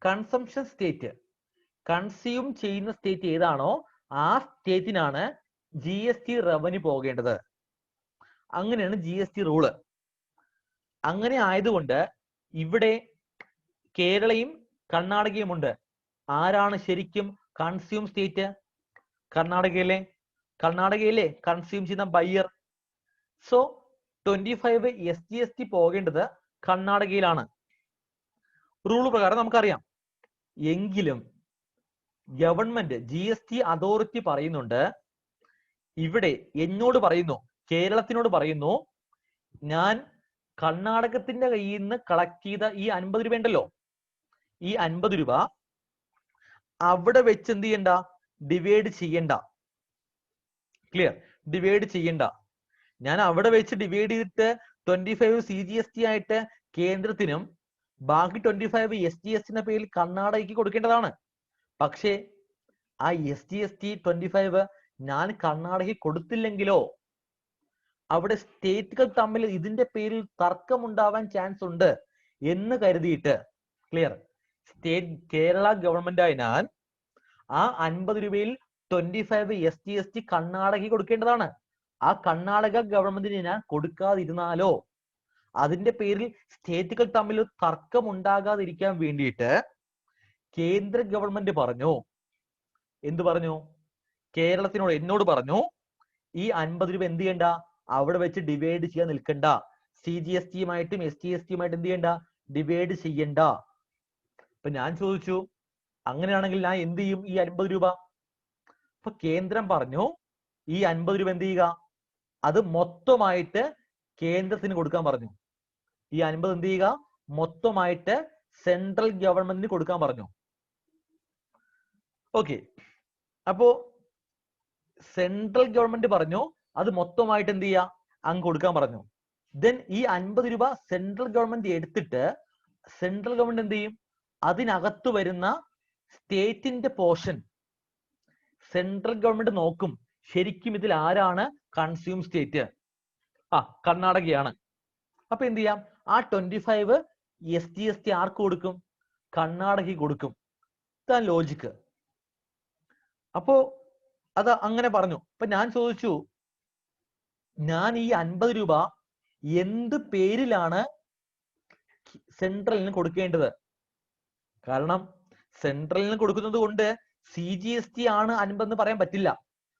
കൺസംഷൻ സ്റ്റേറ്റ്, കൺസ്യൂം ചെയ്യുന്ന സ്റ്റേറ്റ് ഏതാണോ ആ സ്റ്റേറ്റിനാണ് GST റവന്യൂ പോകേണ്ടത്. അങ്ങനെയാണ് GST റൂള്. അങ്ങനെ ആയതുകൊണ്ട് ഇവിടെ കേരളയും കർണാടകയും ഉണ്ട്. ആരാണ് ശരിക്കും കൺസ്യൂം സ്റ്റേറ്റ്? കർണാടകയിലെ കൺസ്യൂം ചെയ്യുന്ന ബയ്യർ. സോ 25 SGST പോകേണ്ടത് കർണാടകയിലാണ്. റൂൾ പ്രകാരം നമുക്കറിയാം. എങ്കിലും ഗവൺമെന്റ് GST അതോറിറ്റി പറയുന്നുണ്ട്, ഇവിടെ എന്നോട് പറയുന്നു, കേരളത്തിനോട് പറയുന്നു, ഞാൻ കർണാടകത്തിന്റെ കയ്യിൽ നിന്ന് കളക്ട് ചെയ്ത ഈ 50 രൂപ ഉണ്ടല്ലോ, ഈ 50 രൂപ അവിടെ വെച്ച് എന്ത് ചെയ്യണ്ട? ഡിവൈഡ് ചെയ്യണ്ട. ക്ലിയർ? ഡിവൈഡ് ചെയ്യണ്ട. ഞാൻ അവിടെ വെച്ച് ഡിവൈഡ് ചെയ്തിട്ട് 25 CGST ആയിട്ട് കേന്ദ്രത്തിനും ബാക്കി 25 SGST പേരിൽ കർണാടകയ്ക്ക് കൊടുക്കേണ്ടതാണ്. പക്ഷേ ആ SGST 25 ഞാൻ കർണാടകയ്ക്ക് കൊടുത്തില്ലെങ്കിലോ അവിടെ സ്റ്റേറ്റുകൾ തമ്മിൽ ഇതിന്റെ പേരിൽ തർക്കമുണ്ടാവാൻ ചാൻസ് ഉണ്ട് എന്ന് കരുതിയിട്ട്, ക്ലിയർ, കേരള ഗവൺമെന്റ് ആയി ഞാൻ ആ 50 രൂപയിൽ 25 SGST കർണാടകയ്ക്ക് കൊടുക്കേണ്ടതാണ്. ആ കർണാടക ഗവൺമെന്റിന് ഞാൻ കൊടുക്കാതിരുന്നാലോ അതിന്റെ പേരിൽ സ്റ്റേറ്റുകൾ തമ്മിൽ തർക്കം ഉണ്ടാകാതിരിക്കാൻ വേണ്ടിയിട്ട് കേന്ദ്ര ഗവൺമെന്റ് പറഞ്ഞു, എന്ത് പറഞ്ഞു? കേരളത്തിനോട്, എന്നോട് പറഞ്ഞു, ഈ 50 രൂപ എന്ത് ചെയ്യണ്ട? അവിടെ വെച്ച് ഡിവൈഡ് ചെയ്യാൻ നിൽക്കണ്ട. CGST-യുമായിട്ടും SGST-യുമായിട്ട് എന്ത് ചെയ്യണ്ട? ഡിവൈഡ് ചെയ്യണ്ട. അപ്പൊ ഞാൻ ചോദിച്ചു, അങ്ങനെയാണെങ്കിൽ ഞാൻ എന്ത് ചെയ്യും ഈ 50 രൂപ? അപ്പൊ കേന്ദ്രം പറഞ്ഞു, ഈ 50 രൂപ എന്ത് ചെയ്യുക? അത് മൊത്തമായിട്ട് കേന്ദ്രത്തിന് കൊടുക്കാൻ പറഞ്ഞു. ഈ 50 എന്ത് ചെയ്യുക? മൊത്തമായിട്ട് സെൻട്രൽ ഗവൺമെന്റിന് കൊടുക്കാൻ പറഞ്ഞു. ഓക്കെ, അപ്പോ സെൻട്രൽ ഗവൺമെന്റ് പറഞ്ഞു അത് മൊത്തമായിട്ട് എന്ത് ചെയ്യുക? അങ്ങ് കൊടുക്കാൻ പറഞ്ഞു. ദെൻ ഈ 50 രൂപ സെൻട്രൽ ഗവൺമെന്റ് എടുത്തിട്ട് സെൻട്രൽ ഗവൺമെന്റ് എന്ത് ചെയ്യും? അതിനകത്ത് വരുന്ന സ്റ്റേറ്റിന്റെ പോർഷൻ സെൻട്രൽ ഗവൺമെന്റ് നോക്കും, ശരിക്കും ഇതിൽ ആരാണ് കൺസ്യൂം സ്റ്റേറ്റ്? കർണാടകയാണ്. അപ്പൊ എന്ത് ചെയ്യാം? ആ 25 SGST ആർക്ക് കൊടുക്കും? കർണാടകയ്ക്ക് കൊടുക്കും. ഇതാണ് ലോജിക്ക്. അപ്പോ അത് അങ്ങനെ പറഞ്ഞു. അപ്പൊ ഞാൻ ചോദിച്ചു, ഞാൻ ഈ 50 രൂപ എന്ത് പേരിലാണ് സെൻട്രലിന് കൊടുക്കേണ്ടത്? കാരണം സെൻട്രലിന് കൊടുക്കുന്നത് കൊണ്ട് CGST ആണ് 50 എന്ന് പറയാൻ പറ്റില്ല.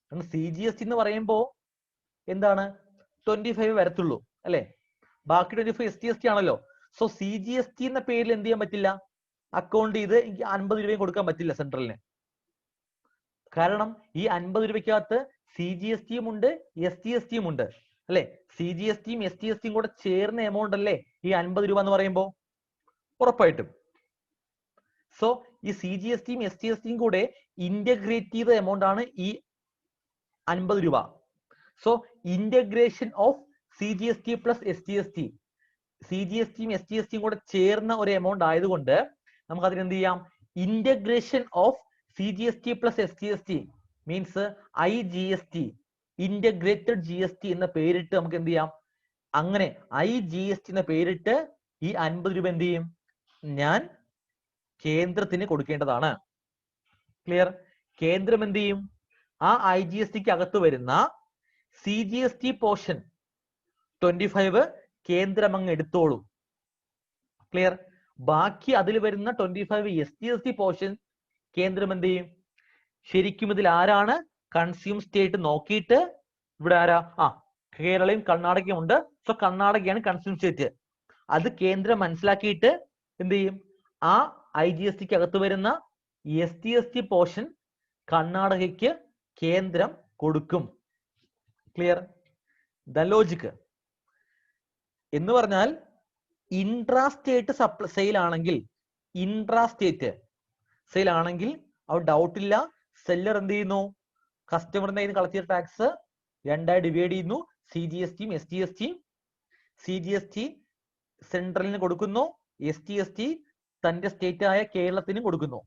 കാരണം CGST എന്ന് പറയുമ്പോ എന്താണ്? 25 വരത്തുള്ളൂ അല്ലെ? ബാക്കി 25 SGST ആണല്ലോ. സോ CGST എന്ന പേരിൽ എന്ത് ചെയ്യാൻ പറ്റില്ല? അക്കൗണ്ട് ചെയ്ത് 50 രൂപയും കൊടുക്കാൻ പറ്റില്ല സെൻട്രലിന്. കാരണം ഈ 50 രൂപയ്ക്കകത്ത് CGST-യും ഉണ്ട് SGST-യും ഉണ്ട് അല്ലെ? CGST-യും SGST-യും കൂടെ ചേർന്ന എമൗണ്ട് അല്ലേ ഈ 50 രൂപ എന്ന് പറയുമ്പോൾ? ഉറപ്പായിട്ടും. സോ ഈ CGST-യും SGST-യും കൂടെ ഇന്റഗ്രേറ്റ് ചെയ്ത എമൗണ്ട് ആണ് ഈ 50 രൂപ. So integration of CGST plus SGST, CGST-യും SGST-യും കൂടെ ചേർന്ന ഒരു എമൗണ്ട് ആയതുകൊണ്ട് നമുക്ക് അതിന് എന്ത് ചെയ്യാം? Integration of CGST plus SGST means IGST, integrated GST എന്ന പേരിട്ട് നമുക്ക് എന്ത് ചെയ്യാം? അങ്ങനെ IGST എന്ന പേരിട്ട് ഈ 50 രൂപ എന്ത് ചെയ്യും? ഞാൻ കേന്ദ്രത്തിന് കൊടുക്കേണ്ടതാണ്. ക്ലിയർ? കേന്ദ്രം എന്ത് ചെയ്യും? ആ IGSTക്ക് അകത്ത് വരുന്ന CGST പോർഷൻ 25 കേന്ദ്രം അങ്ങ് എടുത്തോളൂ. ക്ലിയർ? ബാക്കി അതിൽ വരുന്ന 25 SGST പോർഷൻ കേന്ദ്രം എന്ത് ചെയ്യും? ശരിക്കും ഇതിൽ ആരാണ് കൺസ്യൂം സ്റ്റേറ്റ് നോക്കിയിട്ട് ഇവിടെ ആരാ? കേരളയും കർണാടകയും ഉണ്ട്. സോ കർണാടകയാണ് കൺസ്യൂം സ്റ്റേറ്റ്. അത് കേന്ദ്രം മനസ്സിലാക്കിയിട്ട് എന്ത് ചെയ്യും? ആ IGSTക്ക് അകത്ത് വരുന്ന SGST പോർഷൻ കർണാടകയ്ക്ക് കേന്ദ്രം കൊടുക്കും. ക്ലിയർ? ദ ലോജിക് എന്ന് പറഞ്ഞാൽ ഇൻട്രാ സ്റ്റേറ്റ് സെയിൽ ആണെങ്കിൽ, ഇൻട്രാ സ്റ്റേറ്റ് സെയിൽ ആണെങ്കിൽ അവിടെ ഡൗട്ട് ഇല്ല, സെല്ലർ എന്ത് ചെയ്യുന്നു? കസ്റ്റമറിന്റെ കയ്യിൽ കളക്ട് ചെയ്ത ടാക്സ് രണ്ടായി ഡിവൈഡ് ചെയ്യുന്നു. CGSTയും SGSTയും. CGST സെൻട്രലിന് കൊടുക്കുന്നു, SGST തന്റെ സ്റ്റേറ്റ് ആയ കേരളത്തിന് കൊടുക്കുന്നു.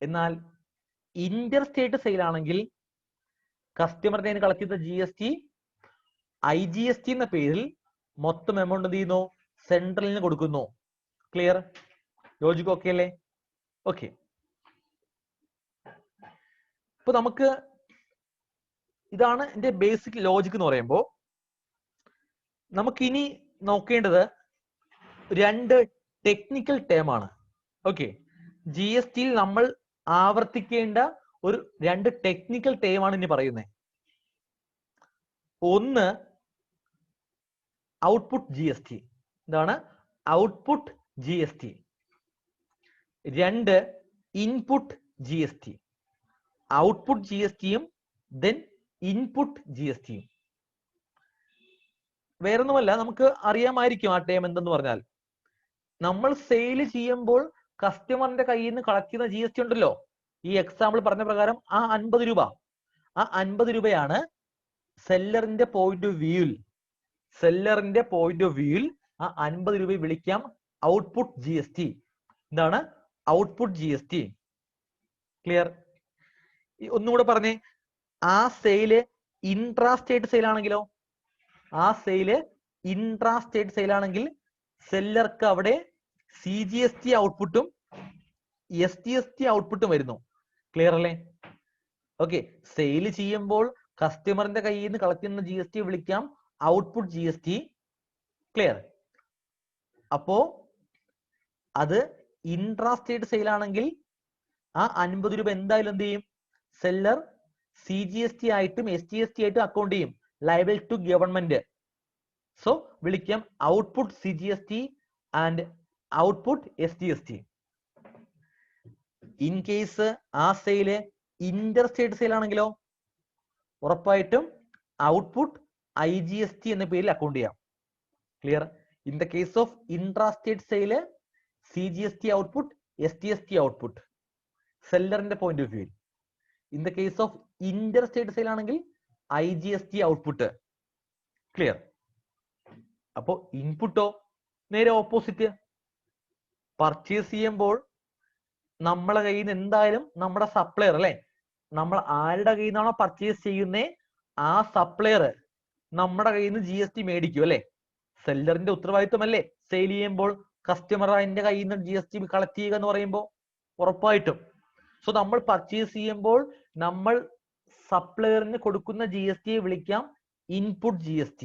എന്നാൽ ഇന്റർ സ്റ്റേറ്റ് സെയിൽ ആണെങ്കിൽ കസ്റ്റമറിന്റെ കയ്യിൽ കളക്ട് ചെയ്ത GST IGST എന്ന പേരിൽ മൊത്തം എമൗണ്ട് എന്ത് ചെയ്യുന്നു? സെൻട്രലിന് കൊടുക്കുന്നു. ക്ലിയർ? ലോജിക് ഓക്കെ അല്ലേ? ഓക്കെ. ഇപ്പൊ നമുക്ക് ഇതാണ് എന്റെ ബേസിക് ലോജിക് എന്ന് പറയുമ്പോൾ, നമുക്കിനി നോക്കേണ്ടത് രണ്ട് ടെക്നിക്കൽ ടേം ആണ്. ഓക്കെ, GSTയിൽ നമ്മൾ ആവർത്തിക്കേണ്ട ഒരു രണ്ട് ടെക്നിക്കൽ ടേം ആണ് ഇനി പറയുന്നത്. ഒന്ന് ഔട്ട്പുട്ട് GST. എന്താണ് ഔട്ട്പുട്ട് GST? രണ്ട് ഇൻപുട്ട് GST. ഔട്ട്പുട്ട് GSTയും ദെൻ ഇൻപുട്ട് GSTയും. വേറൊന്നുമല്ല, നമുക്ക് അറിയാമായിരിക്കും ആ ടേം എന്തെന്ന് പറഞ്ഞാൽ, നമ്മൾ സെയിൽ ചെയ്യുമ്പോൾ കസ്റ്റമറിന്റെ കയ്യിൽ നിന്ന് കളക്ട് ചെയ്യുന്ന GST ഉണ്ടല്ലോ, ഈ എക്സാമ്പിൾ പറഞ്ഞ പ്രകാരം ആ 50 രൂപ, ആ 50 രൂപയാണ് സെല്ലറിന്റെ പോയിന്റ് ഓഫ് വ്യൂവിൽ, ആ 50 രൂപയെ വിളിക്കാം ഔട്ട്പുട്ട് GST. എന്താണ് ഔട്ട്പുട്ട് GST? ക്ലിയർ? ഒന്നുകൂടെ പറഞ്ഞേ, ആ സെയില് ഇൻട്രാ സ്റ്റേറ്റ് സെയിൽ ആണെങ്കിലോ? ആ സെയില് ഇൻട്രാ സ്റ്റേറ്റ് സെയിൽ ആണെങ്കിൽ സെല്ലർക്ക് അവിടെ CGST ഔട്ട്പുട്ടും SGST ഔട്ട്പുട്ടും വരുന്നു. ക്ലിയർ അല്ലേ? ഓക്കെ, സെയിൽ ചെയ്യുമ്പോൾ കസ്റ്റമറിന്റെ കയ്യിൽ നിന്ന് കളക്ട് ചെയ്യുന്ന GST വിളിക്കാം ഔട്ട്പുട്ട് GST. ക്ലിയർ? അപ്പോ അത് ഇൻട്രാ സ്റ്റേറ്റ് സെയിൽ ആണെങ്കിൽ ആ 50 രൂപ എന്തായാലും എന്ത് ചെയ്യും? സെല്ലർ CGST ആയിട്ടും SGST ആയിട്ടും അക്കൗണ്ട് ചെയ്യും, ലയബിൾ ടു ഗവൺമെന്റ്. സോ വിളിക്കാം output CGST and output SGST. In case ആ സെയില് ഇന്റർ സ്റ്റേറ്റ് സെയിൽ ആണെങ്കിലോ ഉറപ്പായിട്ടും ഔട്ട്പുട്ട് IGST എന്ന പേരിൽ അക്കൗണ്ട് ചെയ്യാം. Clear? In the case of intra state sale CGST output, SGST output സെല്ലറിന്റെ point of view. In the case of inter state sale ആണെങ്കിൽ IGST output. Clear? അപ്പോ ഇൻപുട്ടോ നേരെ ഓപ്പോസിറ്റ്. പർച്ചേസ് ചെയ്യുമ്പോൾ നമ്മളെ കയ്യിൽ നിന്ന് എന്തായാലും നമ്മുടെ സപ്ലയർ അല്ലെ, നമ്മൾ ആരുടെ കയ്യിൽ നിന്നാണോ പർച്ചേസ് ചെയ്യുന്നേ ആ സപ്ലയർ നമ്മുടെ കയ്യിൽ നിന്ന് GST മേടിക്കും അല്ലെ. സെല്ലറിന്റെ ഉത്തരവാദിത്വമല്ലേ സെയിൽ ചെയ്യുമ്പോൾ കസ്റ്റമർ അതിന്റെ കയ്യിൽ നിന്ന് GST കളക്ട് ചെയ്യുക എന്ന് പറയുമ്പോൾ? ഉറപ്പായിട്ടും. സോ നമ്മൾ പർച്ചേസ് ചെയ്യുമ്പോൾ നമ്മൾ സപ്ലയറിന് കൊടുക്കുന്ന GST വിളിക്കാം ഇൻപുട്ട് GST.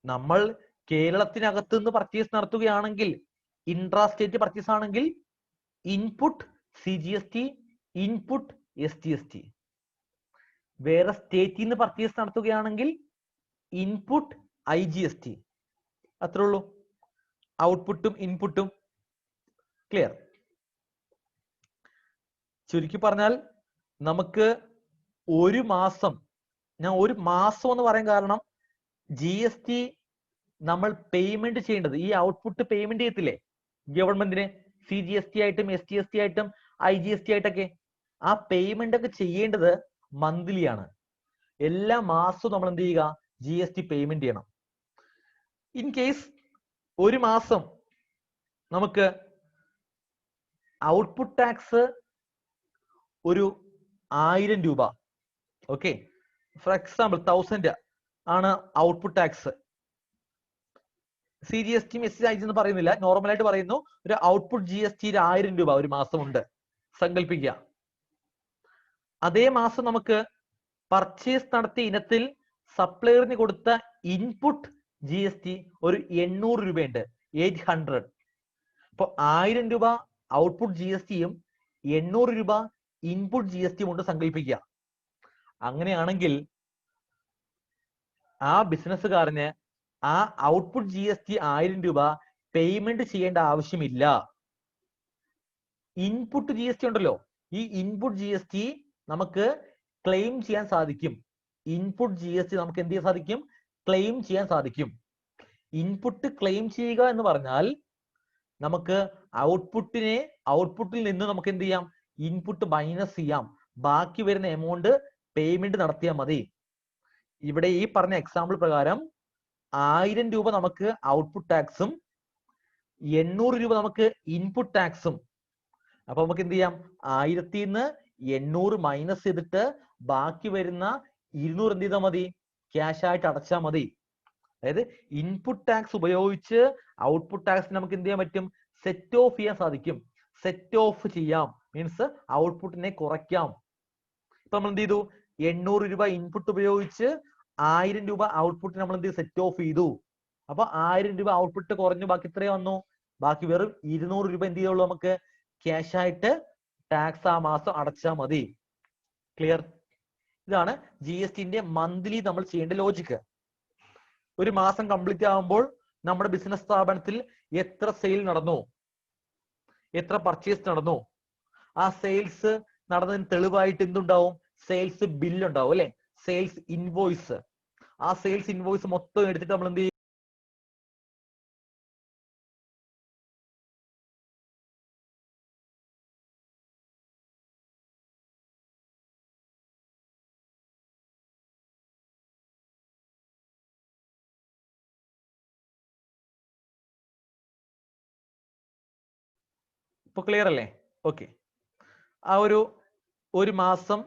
നമ്മൾ കേരളത്തിനകത്ത് നിന്ന് പർച്ചേസ് നടത്തുകയാണെങ്കിൽ, ഇൻട്രാ സ്റ്റേറ്റ് പർച്ചേസ് ആണെങ്കിൽ ഇൻപുട്ട് CGST, ഇൻപുട്ട് SGST. വേറെ സ്റ്റേറ്റിൽ നിന്ന് പർച്ചേസ് നടത്തുകയാണെങ്കിൽ ഇൻപുട്ട് IGST. അത്രേ ഉള്ളൂ, ഔട്ട്പുട്ടും ഇൻപുട്ടും. ക്ലിയർ? ചുരുക്കി പറഞ്ഞാൽ നമുക്ക് ഒരു മാസം, ഞാൻ ഒരു മാസം എന്ന് പറയാൻ കാരണം GST നമ്മൾ പേയ്മെന്റ് ചെയ്യേണ്ടത്, ഈ ഔട്ട്പുട്ട് പേയ്മെന്റ് ചെയ്യത്തില്ലേ ഗവൺമെന്റിന്, CGST ആയിട്ടും SGST ആയിട്ടും IGST ആയിട്ടൊക്കെ, ആ പേയ്മെന്റ് ഒക്കെ ചെയ്യേണ്ടത് മന്ത്ലി ആണ്. എല്ലാ മാസവും നമ്മൾ എന്ത് ചെയ്യുക? GST പേയ്മെന്റ് ചെയ്യണം. ഇൻ കേസ് ഒരു മാസം നമുക്ക് ഔട്ട്പുട്ട് ടാക്സ് ഒരു 1000 രൂപ. ഓക്കെ, ഫോർ എക്സാമ്പിൾ 1000 ആണ് ഔട്ട്പുട്ട് ടാക്സ്. CGST SCIG എന്ന് പറയുന്നില്ല, നോർമലായിട്ട് പറയുന്നു. ഒരു ഔട്ട്പുട്ട് GST 1000 രൂപ ഒരു മാസം ഉണ്ട് സങ്കല്പിക്കുക. അതേ മാസം നമുക്ക് പർച്ചേസ് നടത്തിയ ഇനത്തിൽ സപ്ലയറിന് കൊടുത്ത ഇൻപുട്ട് GST ഒരു 800 രൂപയുണ്ട്, 800. അപ്പൊ 1000 രൂപ ഔട്ട്പുട്ട് GSTയും 800 രൂപ ഇൻപുട്ട് GSTയും ഉണ്ട് സങ്കല്പിക്കുക. അങ്ങനെയാണെങ്കിൽ ആ ബിസിനസ്സുകാരന് ആ ഔട്ട്പുട്ട് GST 1000 രൂപ പേയ്മെന്റ് ചെയ്യേണ്ട ആവശ്യമില്ല. ഇൻപുട്ട് GST ഉണ്ടല്ലോ, ഈ ഇൻപുട്ട് GST നമുക്ക് ക്ലെയിം ചെയ്യാൻ സാധിക്കും. ഇൻപുട്ട് GST നമുക്ക് എന്ത് ചെയ്യാൻ സാധിക്കും? ക്ലെയിം ചെയ്യാൻ സാധിക്കും. ഇൻപുട്ട് ക്ലെയിം ചെയ്യുക എന്ന് പറഞ്ഞാൽ നമുക്ക് ഔട്ട്പുട്ടിൽ നിന്ന് നമുക്ക് എന്ത് ചെയ്യാം? ഇൻപുട്ട് മൈനസ് ചെയ്യാം, ബാക്കി വരുന്ന എമൗണ്ട് പേയ്മെന്റ് നടത്തിയാൽ മതി. ഇവിടെ ഈ പറഞ്ഞ എക്സാമ്പിൾ പ്രകാരം 1000 രൂപ നമുക്ക് ഔട്ട്പുട്ട് ടാക്സും 800 രൂപ നമുക്ക് ഇൻപുട്ട് ടാക്സും. അപ്പൊ നമുക്ക് എന്ത് ചെയ്യാം? 1000 നിന്ന് 800 മൈനസ് ചെയ്തിട്ട് ബാക്കി വരുന്ന 200 എന്ത് ചെയ്താൽ മതി? ക്യാഷ് ആയിട്ട് അടച്ചാൽ മതി. അതായത് ഇൻപുട്ട് ടാക്സ് ഉപയോഗിച്ച് ഔട്ട്പുട്ട് ടാക്സ് നമുക്ക് എന്ത് ചെയ്യാൻ പറ്റും? സെറ്റ് ഓഫ് ചെയ്യാൻ സാധിക്കും. സെറ്റ് ഓഫ് ചെയ്യാം മീൻസ് ഔട്ട്പുട്ടിനെ കുറയ്ക്കാം. ഇപ്പൊ നമ്മൾ എന്ത് ചെയ്തു? 800 രൂപ ഇൻപുട്ട് ഉപയോഗിച്ച് 1000 രൂപ ഔട്ട്പുട്ട് നമ്മൾ എന്ത് ചെയ്തു? സെറ്റ് ഓഫ് ചെയ്തു. അപ്പൊ 1000 രൂപ ഔട്ട്പുട്ട് കുറഞ്ഞു, ബാക്കി ഇത്രയും വന്നു. ബാക്കി വെറും 200 രൂപ എന്ത് ചെയ്യുള്ളൂ? നമുക്ക് ക്യാഷ് ആയിട്ട് ടാക്സ് ആ മാസം അടച്ചാൽ മതി. ക്ലിയർ? ഇതാണ് GSTന്റെ മന്ത്ലി നമ്മൾ ചെയ്യേണ്ട ലോജിക്ക്. ഒരു മാസം കംപ്ലീറ്റ് ആകുമ്പോൾ നമ്മുടെ ബിസിനസ് സ്ഥാപനത്തിൽ എത്ര സെയിൽ നടന്നു, എത്ര പർച്ചേസ് നടന്നു, ആ സെയിൽസ് നടന്നതിന് തെളിവായിട്ട് എന്തുണ്ടാവും? സെയിൽസ് ബില്ല് ഉണ്ടാവും അല്ലെ, സെയിൽസ് ഇൻവോയ്സ്. ആ സെയിൽസ് ഇൻവോയ്സ് മൊത്തം എടുത്തിട്ട് നമ്മൾ എന്ത് ചെയ്യും? ഇപ്പൊ ക്ലിയർ അല്ലേ? ഓക്കെ. ആ ഒരു മാസം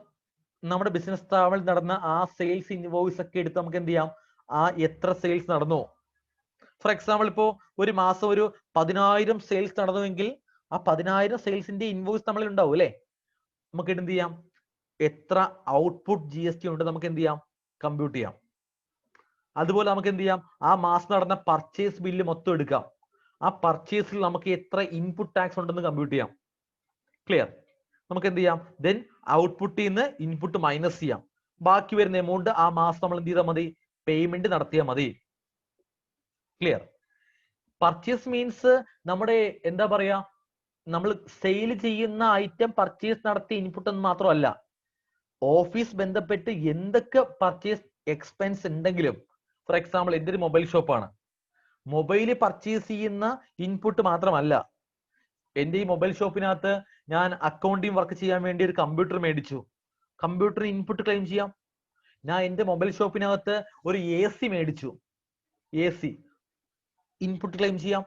നമ്മുടെ ബിസിനസ് സ്ഥാപനത്തിൽ നടന്ന ആ സെയിൽസ് ഇൻവോയ്സ് ഒക്കെ എടുത്ത് നമുക്ക് എന്ത് ചെയ്യാം? ആ എത്ര സെയിൽസ് നടന്നു, ഫോർ എക്സാമ്പിൾ ഇപ്പോ ഒരു മാസം ഒരു 10,000 സെയിൽസ് നടന്നുവെങ്കിൽ ആ 10,000 സെയിൽസിന്റെ ഇൻവോയ്സ് നമ്മളിൽ ഉണ്ടാവും അല്ലെ. നമുക്ക് എന്ത് ചെയ്യാം? എത്ര ഔട്ട്പുട്ട് GST ഉണ്ട് നമുക്ക് എന്ത് ചെയ്യാം? കമ്പ്യൂട്ട് ചെയ്യാം. അതുപോലെ നമുക്ക് എന്ത് ചെയ്യാം? ആ മാസം നടന്ന പർച്ചേസ് ബില്ല് മൊത്തം എടുക്കാം. ആ പർച്ചേസിൽ നമുക്ക് എത്ര ഇൻപുട്ട് ടാക്സ് ഉണ്ടെന്ന് കമ്പ്യൂട്ട് ചെയ്യാം. ക്ലിയർ? നമുക്ക് എന്ത് ചെയ്യാം? ദെൻ ഔട്ട്പുട്ടിൽ നിന്ന് ഇൻപുട്ട് മൈനസ് ചെയ്യാം. ബാക്കി വരുന്ന എമൗണ്ട് ആ മാസം നമ്മൾ എന്ത് ചെയ്താൽ മതി? പേയ്മെന്റ് നടത്തിയാൽ മതി. ക്ലിയർ? പർച്ചേസ് മീൻസ് നമ്മുടെ എന്താ പറയാ, നമ്മൾ സെയിൽ ചെയ്യുന്ന ഐറ്റം പർച്ചേസ് നടത്തിയ ഇൻപുട്ട് എന്ന് മാത്രമല്ല, ഓഫീസ് ബന്ധപ്പെട്ട് എന്തൊക്കെ പർച്ചേസ് എക്സ്പെൻസ് ഉണ്ടെങ്കിലും, ഫോർ എക്സാമ്പിൾ എൻ്റെ ഒരു മൊബൈൽ ഷോപ്പാണ്, മൊബൈൽ പർച്ചേസ് ചെയ്യുന്ന ഇൻപുട്ട് മാത്രമല്ല, എൻ്റെ ഈ മൊബൈൽ ഷോപ്പിനകത്ത് ഞാൻ അക്കൗണ്ടിങ് വർക്ക് ചെയ്യാൻ വേണ്ടി ഒരു കമ്പ്യൂട്ടർ മേടിച്ചു, കമ്പ്യൂട്ടർ ഇൻപുട്ട് ക്ലെയിം ചെയ്യാം. ഞാൻ എൻ്റെ മൊബൈൽ ഷോപ്പിനകത്ത് ഒരു AC മേടിച്ചു, AC ഇൻപുട്ട് ക്ലെയിം ചെയ്യാം.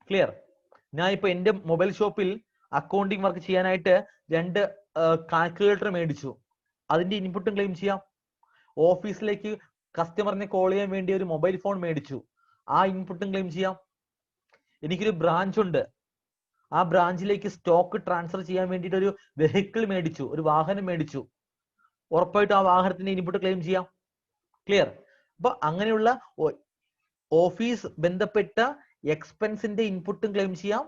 ക്ലിയർ? ഞാൻ ഇപ്പൊ എൻ്റെ മൊബൈൽ ഷോപ്പിൽ അക്കൗണ്ടിങ് വർക്ക് ചെയ്യാനായിട്ട് 2 കാൽക്കുലേറ്റർ മേടിച്ചു, അതിന്റെ ഇൻപുട്ടും ക്ലെയിം ചെയ്യാം. ഓഫീസിലേക്ക് കസ്റ്റമറിനെ കോൾ ചെയ്യാൻ വേണ്ടി ഒരു മൊബൈൽ ഫോൺ മേടിച്ചു, ആ ഇൻപുട്ടും ക്ലെയിം ചെയ്യാം. എനിക്കൊരു ബ്രാഞ്ച് ഉണ്ട്, ആ ബ്രാഞ്ചിലേക്ക് സ്റ്റോക്ക് ട്രാൻസ്ഫർ ചെയ്യാൻ വേണ്ടിയിട്ട് ഒരു വെഹിക്കിൾ മേടിച്ചു, ഒരു വാഹനം മേടിച്ചു, ഉറപ്പായിട്ടും ആ വാഹനത്തിന്റെ ഇൻപുട്ട് ക്ലെയിം ചെയ്യാം. ക്ലിയർ? അപ്പൊ അങ്ങനെയുള്ള ഓഫീസ് ബന്ധപ്പെട്ട എക്സ്പെൻസിന്റെ ഇൻപുട്ടും ക്ലെയിം ചെയ്യാം,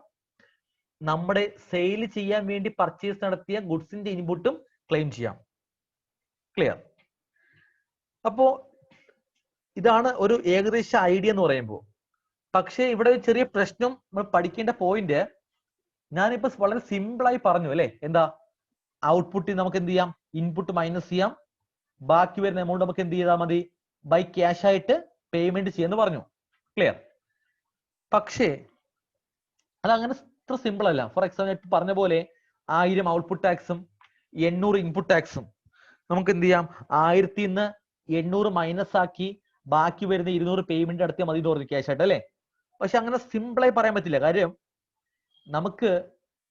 നമ്മുടെ സെയിൽ ചെയ്യാൻ വേണ്ടി പർച്ചേസ് നടത്തിയ ഗുഡ്സിന്റെ ഇൻപുട്ടും ക്ലെയിം ചെയ്യാം. ക്ലിയർ? അപ്പോ ഇതാണ് ഒരു ഏകദേശ ഐഡിയ എന്ന് പറയുമ്പോൾ. പക്ഷേ ഇവിടെ ഒരു ചെറിയ പ്രശ്നം നമ്മൾ പഠിക്കേണ്ട പോയിന്റ്, ഞാനിപ്പോ വളരെ സിമ്പിൾ ആയി പറഞ്ഞു അല്ലെ. എന്താ? ഔട്ട്പുട്ടിൽ നമുക്ക് എന്ത് ചെയ്യാം? ഇൻപുട്ട് മൈനസ് ചെയ്യാം, ബാക്കി വരുന്ന എമൗണ്ട് നമുക്ക് എന്ത് ചെയ്താൽ മതി? ബൈ ക്യാഷ് ആയിട്ട് പേയ്മെന്റ് ചെയ്യാന്ന് പറഞ്ഞു. ക്ലിയർ? പക്ഷേ അതങ്ങനെ ഇത്ര സിമ്പിൾ അല്ല. ഫോർ എക്സാമ്പിൾ പറഞ്ഞ പോലെ 1000 ഔട്ട്പുട്ട് ടാക്സും 800 ഇൻപുട്ട് ടാക്സും നമുക്ക് എന്ത് ചെയ്യാം? 1000 നിന്ന് 800 മൈനസ് ആക്കി ബാക്കി വരുന്ന 200 പേയ്മെന്റ് നടത്തിയാൽ മതി എന്ന് പറഞ്ഞു ക്യാഷ് ആയിട്ട് അല്ലെ. പക്ഷെ അങ്ങനെ സിമ്പിളായി പറയാൻ പറ്റില്ല. കാര്യം നമുക്ക്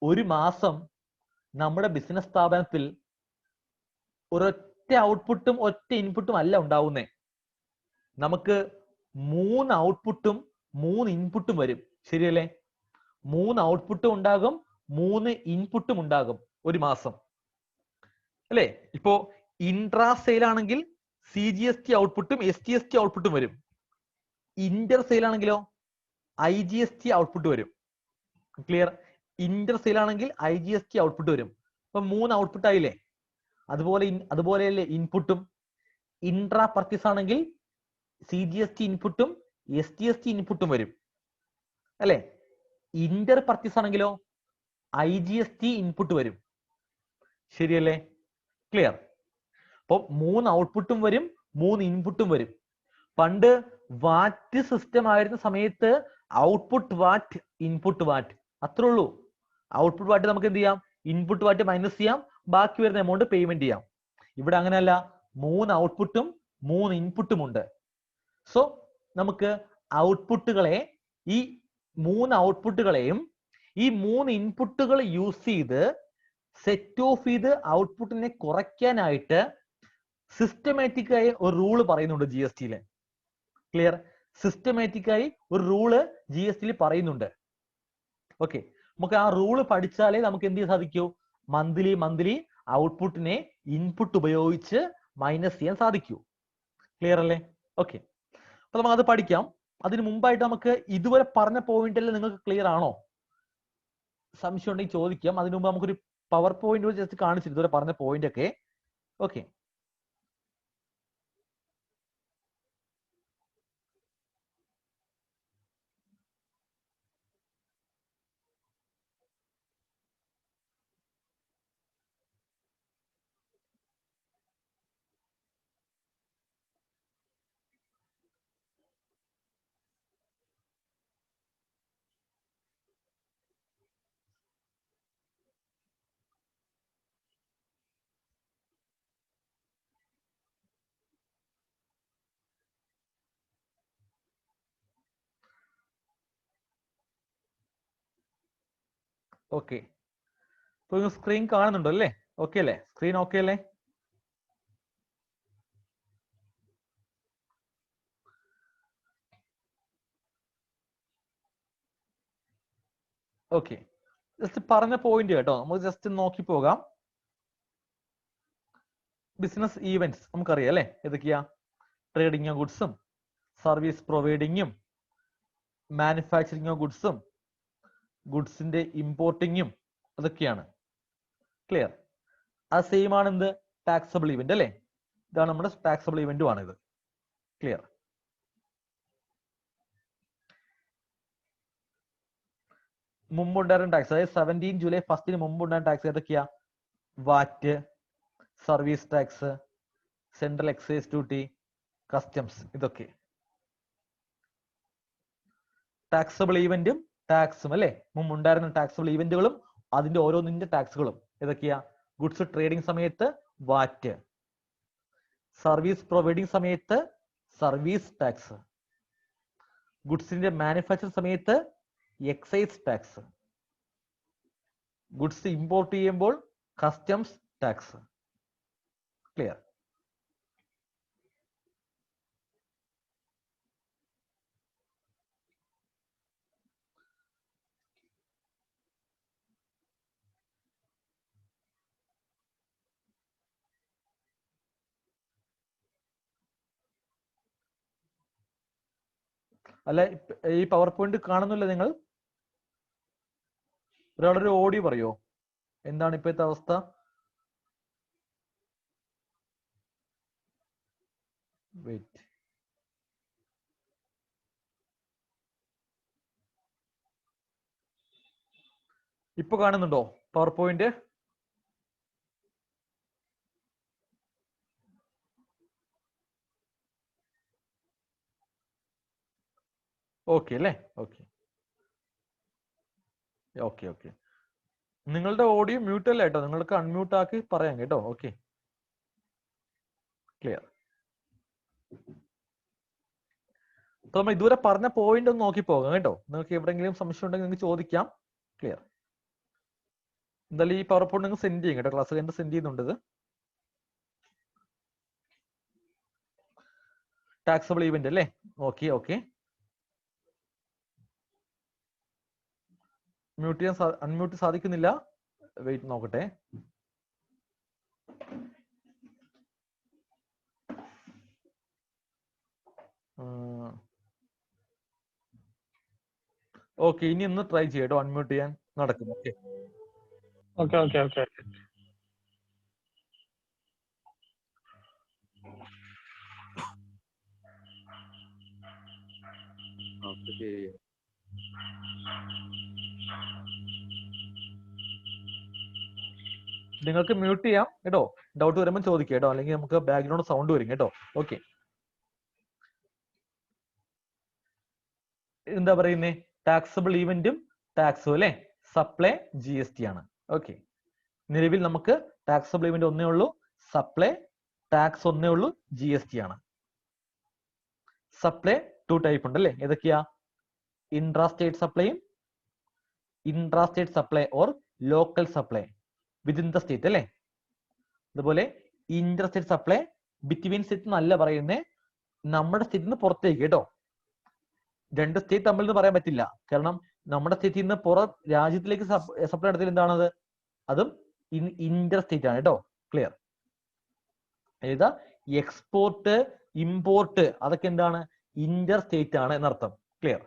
ഒരു മാസം നമ്മുടെ ബിസിനസ് സ്ഥാപനത്തിൽ ഒരൊറ്റ ഔട്ട്പുട്ടും ഒറ്റ ഇൻപുട്ടും അല്ല ഉണ്ടാവുന്നേ. നമുക്ക് 3 ഔട്ട്പുട്ടും 3 ഇൻപുട്ടും വരും. ശരിയല്ലേ? 3 ഔട്ട്പുട്ടും ഉണ്ടാകും, 3 ഇൻപുട്ടും ഉണ്ടാകും ഒരു മാസം. അല്ലേ? ഇപ്പോ ഇൻട്രാ സെയിൽ ആണെങ്കിൽ CGST ഔട്ട്പുട്ടും SGST ഔട്ട്പുട്ടും വരും. ഇന്റർ സെയിൽ ആണെങ്കിലോ IGST ഔട്ട്പുട്ട് വരും. ക്ലിയർ? ഇന്റർ സെയിൽ ആണെങ്കിൽ IGST ഔട്ട്പുട്ട് വരും. അപ്പൊ 3 ഔട്ട്പുട്ട് ആയില്ലേ? അതുപോലെയല്ലേ ഇൻപുട്ടും. ഇൻട്രാ പർച്ചേസ് ആണെങ്കിൽ CGST ഇൻപുട്ടും SGST ഇൻപുട്ടും വരും. അല്ലെ? ഇന്റർ പർച്ചേസ് ആണെങ്കിലോ IGST ഇൻപുട്ട് വരും. ശരിയല്ലേ? ക്ലിയർ? അപ്പൊ 3 ഔട്ട്പുട്ടും വരും, 3 ഇൻപുട്ടും വരും. പണ്ട് വാറ്റ് സിസ്റ്റം ആയിരുന്ന സമയത്ത് ഔട്ട്പുട്ട് വാറ്റ്, ഇൻപുട്ട് വാറ്റ്, അത്രേ ഉള്ളൂ. ഔട്ട്പുട്ട് വാറ്റ് നമുക്ക് എന്ത് ചെയ്യാം? ഇൻപുട്ട് വാറ്റ് മൈനസ് ചെയ്യാം, ബാക്കി വരുന്ന എമൗണ്ട് പേയ്മെന്റ് ചെയ്യാം. ഇവിടെ അങ്ങനെയല്ല, 3 ഔട്ട്പുട്ടും 3 ഇൻപുട്ടും ഉണ്ട്. സോ നമുക്ക് ഔട്ട്പുട്ടുകളെ, ഈ 3 ഔട്ട്പുട്ടുകളെയും ഈ 3 ഇൻപുട്ടുകൾ യൂസ് ചെയ്ത് സെറ്റ് ഓഫ് ചെയ്ത് ഔട്ട്പുട്ടിനെ കുറയ്ക്കാനായിട്ട് സിസ്റ്റമാറ്റിക്കായി ഒരു റൂള് പറയുന്നുണ്ട് GST-യില്. ക്ലിയർ? സിസ്റ്റമാറ്റിക്കായി ഒരു റൂള് GST-യിൽ പറയുന്നുണ്ട്. ഓക്കെ, നമുക്ക് ആ റൂള് പഠിച്ചാലേ നമുക്ക് എന്ത് ചെയ്യാൻ സാധിക്കൂ? മന്ത്ലി ഔട്ട്പുട്ടിനെ ഇൻപുട്ട് ഉപയോഗിച്ച് മൈനസ് ചെയ്യാൻ സാധിക്കൂ. ക്ലിയർ അല്ലേ? ഓക്കെ, അപ്പൊ നമുക്ക് അത് പഠിക്കാം. അതിന് മുമ്പായിട്ട് നമുക്ക് ഇതുവരെ പറഞ്ഞ പോയിന്റ് എല്ലാം നിങ്ങൾക്ക് ക്ലിയർ ആണോ? സംശയം ഉണ്ടെങ്കിൽ ചോദിക്കാം. അതിനു മുമ്പ് നമുക്കൊരു പവർ പോയിന്റ് ജസ്റ്റ് കാണിച്ചിട്ട് ഇതുവരെ പറഞ്ഞ പോയിന്റ് ഒക്കെ. Okay, okay. ഇപ്പൊ സ്ക്രീൻ കാണുന്നുണ്ടോ അല്ലേ? ഓക്കെ അല്ലേ? സ്ക്രീൻ ഓക്കെ അല്ലേ? ഓക്കെ, ജസ്റ്റ് പറഞ്ഞ പോയിന്റ് കേട്ടോ, നമുക്ക് ജസ്റ്റ് നോക്കി പോകാം. ബിസിനസ് ഈവന്റ്സ് നമുക്കറിയാം അല്ലേ? ഏതൊക്കെയാ? ട്രേഡിംഗ് ഓഫ് ഗുഡ്സും സർവീസ് പ്രൊവൈഡിങ്ങും മാനുഫാക്ചറിങ് ഓഫ് ഗുഡ്സും ഗുഡ്സിന്റെ ഇമ്പോർട്ടിങ്ങും അതൊക്കെയാണ്. ക്ലിയർ? അത് സെയിം ആണ് എന്ത്? ടാക്സബിൾ ഇവന്റ് അല്ലേ? ഇതാണ് നമ്മുടെ ടാക്സബിൾ ഇവന്റും ആണ് ഇത്. ക്ലിയർ? മുമ്പുണ്ടായിരുന്ന ടാക്സ്, അതായത് 17 ജൂലൈ 1 മുമ്പുണ്ടായിരുന്ന ടാക്സ് ഏതൊക്കെയാ? VAT, service tax, central excise duty, customs, ഇതൊക്കെ ടാക്സബിൾ ഈവന്റും ടാക്സും അല്ലെ? മുമ്പുണ്ടായിരുന്ന ടാക്സബിൾ ഈവന്റുകളും അതിന്റെ ഓരോന്നിന്റെ ടാക്സുകളും ഏതൊക്കെയാ? ഗുഡ്സ് ട്രേഡിംഗ് സമയത്ത് വാറ്റ്, സർവീസ് പ്രൊവൈഡിംഗ് സമയത്ത് സർവീസ് ടാക്സ്, ഗുഡ്സിന്റെ മാനുഫാക്ചറിംഗ് സമയത്ത് എക്സൈസ് ടാക്സ്, ഗുഡ്സ് ഇമ്പോർട്ട് ചെയ്യുമ്പോൾ കസ്റ്റംസ് ടാക്സ്. ക്ലിയർ? അല്ല, ഈ പവർ പോയിന്റ് കാണുന്നില്ല നിങ്ങൾ? ഒരാളൊരു ഓഡിയോ പറയോ? എന്താണ് ഇപ്പോഴത്തെ അവസ്ഥ? വെയിറ്റ്, ഇപ്പൊ കാണുന്നുണ്ടോ പവർ പോയിന്റ്? ഓക്കെ അല്ലേ? Okay okay okay. നിങ്ങളുടെ ഓഡിയോ മ്യൂട്ട് അല്ല കേട്ടോ, നിങ്ങൾക്ക് അൺമ്യൂട്ട് ആക്കി പറയാം കേട്ടോ. Okay, clear? അപ്പൊ നമ്മൾ ഇതുവരെ പറഞ്ഞ പോയിന്റ് ഒന്ന് നോക്കി പോകാം കേട്ടോ. നിങ്ങൾക്ക് എവിടെയെങ്കിലും സംശയം ഉണ്ടെങ്കിൽ നിങ്ങൾക്ക് ചോദിക്കാം. ക്ലിയർ? എന്തായാലും ഈ പവർ പോയിന്റ് നിങ്ങൾ സെൻഡ് ചെയ്യും കേട്ടോ, ക്ലാസ് കഴിഞ്ഞ് സെൻഡ് ചെയ്യുന്നുണ്ട് ഇത്. ടാക്സബിൾ ഈവന്റ് അല്ലേ? Okay okay. മ്യൂട്ട് ചെയ്യാൻ അൺമ്യൂട്ട് സാധിക്കുന്നില്ല. വെയിറ്റ് നോക്കട്ടെ. ഓക്കെ, ഇനി ഒന്ന് ട്രൈ ചെയ്യട്ടോ, അൺമ്യൂട്ട് ചെയ്യാൻ നടക്കും. Okay okay okay okay. നിങ്ങൾക്ക് മ്യൂട്ട് ചെയ്യാം കേട്ടോ, ഡൗട്ട് വരുമ്പോൾ ചോദിക്കാം കേട്ടോ, അല്ലെങ്കിൽ നമുക്ക് ബാക്ക്ഗ്രൗണ്ട് സൗണ്ട് വരും കേട്ടോ. ഓക്കെ, എന്താ പറയുന്നേ? ടാക്സബിൾ ഈവന്റും ടാക്സും അല്ലെ? സപ്ലൈ GST ആണ്. ഓക്കെ, നിലവിൽ നമുക്ക് ടാക്സബിൾ ഈവന്റ് ഒന്നേ ഉള്ളൂ, സപ്ലൈ ടാക്സ് ഒന്നേ ഉള്ളൂ, GST ആണ്. സപ്ലൈ 2 ടൈപ്പ് ഉണ്ട് അല്ലേ? ഏതൊക്കെയാ? ഇൻട്രാസ്റ്റേറ്റ് സപ്ലൈയും intrastate supply or local supply within the state അല്ലേ? അതുപോലെ ഇന്റർസ്റ്റേറ്റ് സപ്ലൈ ബിറ്റ്വീൻ സ്റ്റേറ്റ് എന്നല്ല പറയുന്നേ, നമ്മുടെ സ്റ്റേറ്റിൽ നിന്ന് പുറത്തേക്ക് കേട്ടോ. രണ്ട് സ്റ്റേറ്റ് തമ്മിൽ നിന്ന് പറയാൻ പറ്റില്ല, കാരണം നമ്മുടെ സ്റ്റേറ്റിൽ നിന്ന് പുറം രാജ്യത്തിലേക്ക് സപ്ലൈ നടത്തിയാൽ എന്താണത്? അതും ഇന്റർ സ്റ്റേറ്റ് ആണ് കേട്ടോ. ക്ലിയർ? ഏതാ? എക്സ്പോർട്ട് ഇമ്പോർട്ട് അതൊക്കെ എന്താണ്? ഇന്റർ സ്റ്റേറ്റ് ആണ് എന്നർത്ഥം. ക്ലിയർ?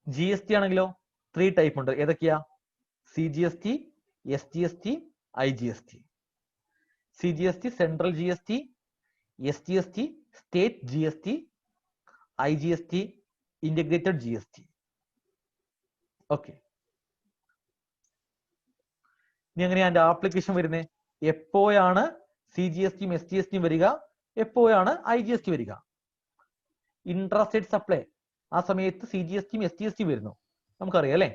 GST ആണെങ്കിലോ 3 ടൈപ്പ് ഉണ്ട്. ഏതൊക്കെയാ? CGST, SGST, IGST. CGST central GST, SGST state GST, IGST integrated GST. Okay, ഇനി എങ്ങനെയാ എന്റെ ആപ്ലിക്കേഷൻ വരുന്നത്? എപ്പോഴാണ് CGSTയും SGSTയും വരിക? എപ്പോഴാണ് IGST വരിക? ഇൻട്രാസ്റ്റേറ്റ് സപ്ലൈ ആ സമയത്ത് CGSTയും SGSTയും വരുന്നു, നമുക്കറിയാം അല്ലെ?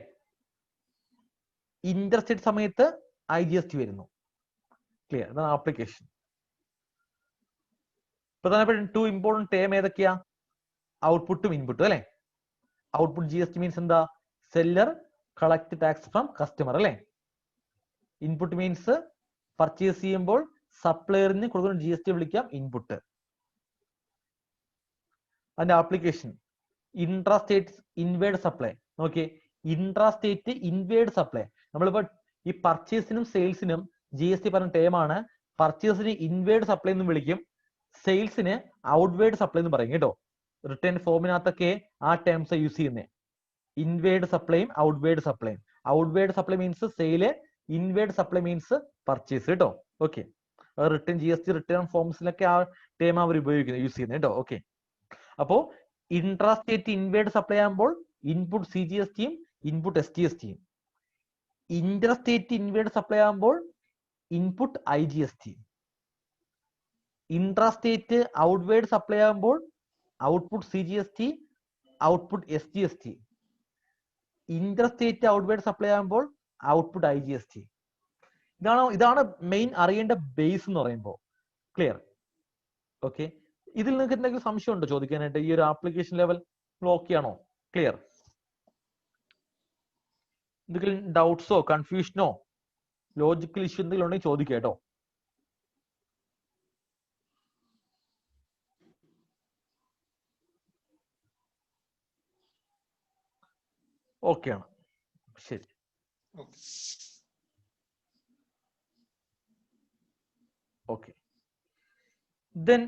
ഇന്റർസ്റ്റേറ്റ് സമയത്ത് IGST വരുന്നു. ക്ലിയർ? ഇതാണ് ആപ്ലിക്കേഷൻ. പ്രധാനപ്പെട്ട 2 ഇമ്പോർട്ടന്റ് ടേം ഏതൊക്കെയാ? ഔട്ട്പുട്ടും ഇൻപുട്ടും അല്ലെ? ഔട്ട്പുട്ട് GST മീൻസ് എന്താ? Seller collect tax from customer അല്ലെ? ഇൻപുട്ട് മീൻസ് പർച്ചേസ് ചെയ്യുമ്പോൾ സപ്ലയറിന് കൊടുക്കുന്ന GST വിളിക്കാം ഇൻപുട്ട്. അതിന്റെ ആപ്ലിക്കേഷൻ ഇൻട്രാസ്റ്റേറ്റ് ഇൻവേർഡ് സപ്ലൈ. നോക്കിയേ, ഇൻട്രാസ്റ്റേറ്റ് ഇൻവേർഡ് സപ്ലൈ. നമ്മളിപ്പോ ഈ പർച്ചേസിനും സെയിൽസിനും GST പറഞ്ഞ ടേമാണ്. പർച്ചേസിന് ഇൻവേർഡ് സപ്ലൈ എന്നും വിളിക്കും, സെയിൽസിന് ഔട്ട്വേർഡ് സപ്ലൈ എന്ന് പറയും കേട്ടോ. റിട്ടേൺ ഫോമിനകത്തൊക്കെ ആ ടേംസ് യൂസ് ചെയ്യുന്നത്. ഇൻവേർഡ് സപ്ലൈയും ഔട്ട്വേർഡ് സപ്ലൈയും. Outward supply means sale, inward supply means purchase കേട്ടോ. ഓക്കെ, റിട്ടേൺ GST റിട്ടേൺ ഫോംസിലൊക്കെ ആ ടേം അവർ ഉപയോഗിക്കുന്നത്, യൂസ് ചെയ്യുന്നത് കേട്ടോ. ഓക്കെ, അപ്പോ ഇൻട്രാസ്റ്റേറ്റ് ഇൻവേർഡ് സപ്ലൈ ആകുമ്പോൾ ഇൻപുട്ട് CGSTയും ഇൻപുട്ട് SGSTയും. ഇന്റർസ്റ്റേറ്റ് ഇൻവേർഡ് സപ്ലൈ ആകുമ്പോൾ input IGST. Intrastate outward supply ആകുമ്പോൾ output CGST, output SGST. Interstate outward supply ആകുമ്പോൾ ഔട്ട്പുട്ട് IGST. ഇതാണ് മെയിൻ അറിയേണ്ട ബേസ് എന്ന് പറയുമ്പോൾ. ക്ലിയർ? ഓക്കെ, ഇതിൽ നിങ്ങൾക്ക് എന്തെങ്കിലും സംശയം ഉണ്ടോ ചോദിക്കാനായിട്ട്? ഈ ഒരു ആപ്ലിക്കേഷൻ ലെവൽ ഓക്കെ ആണോ? ക്ലിയർ? എന്തെങ്കിലും ഡൗട്ട്സോ കൺഫ്യൂഷനോ ലോജിക്കൽ ഇഷ്യൂ എന്തെങ്കിലും ഉണ്ടെങ്കിൽ ചോദിക്കുക കേട്ടോ. ഓക്കെ ആണ്, ശരി. Okay, then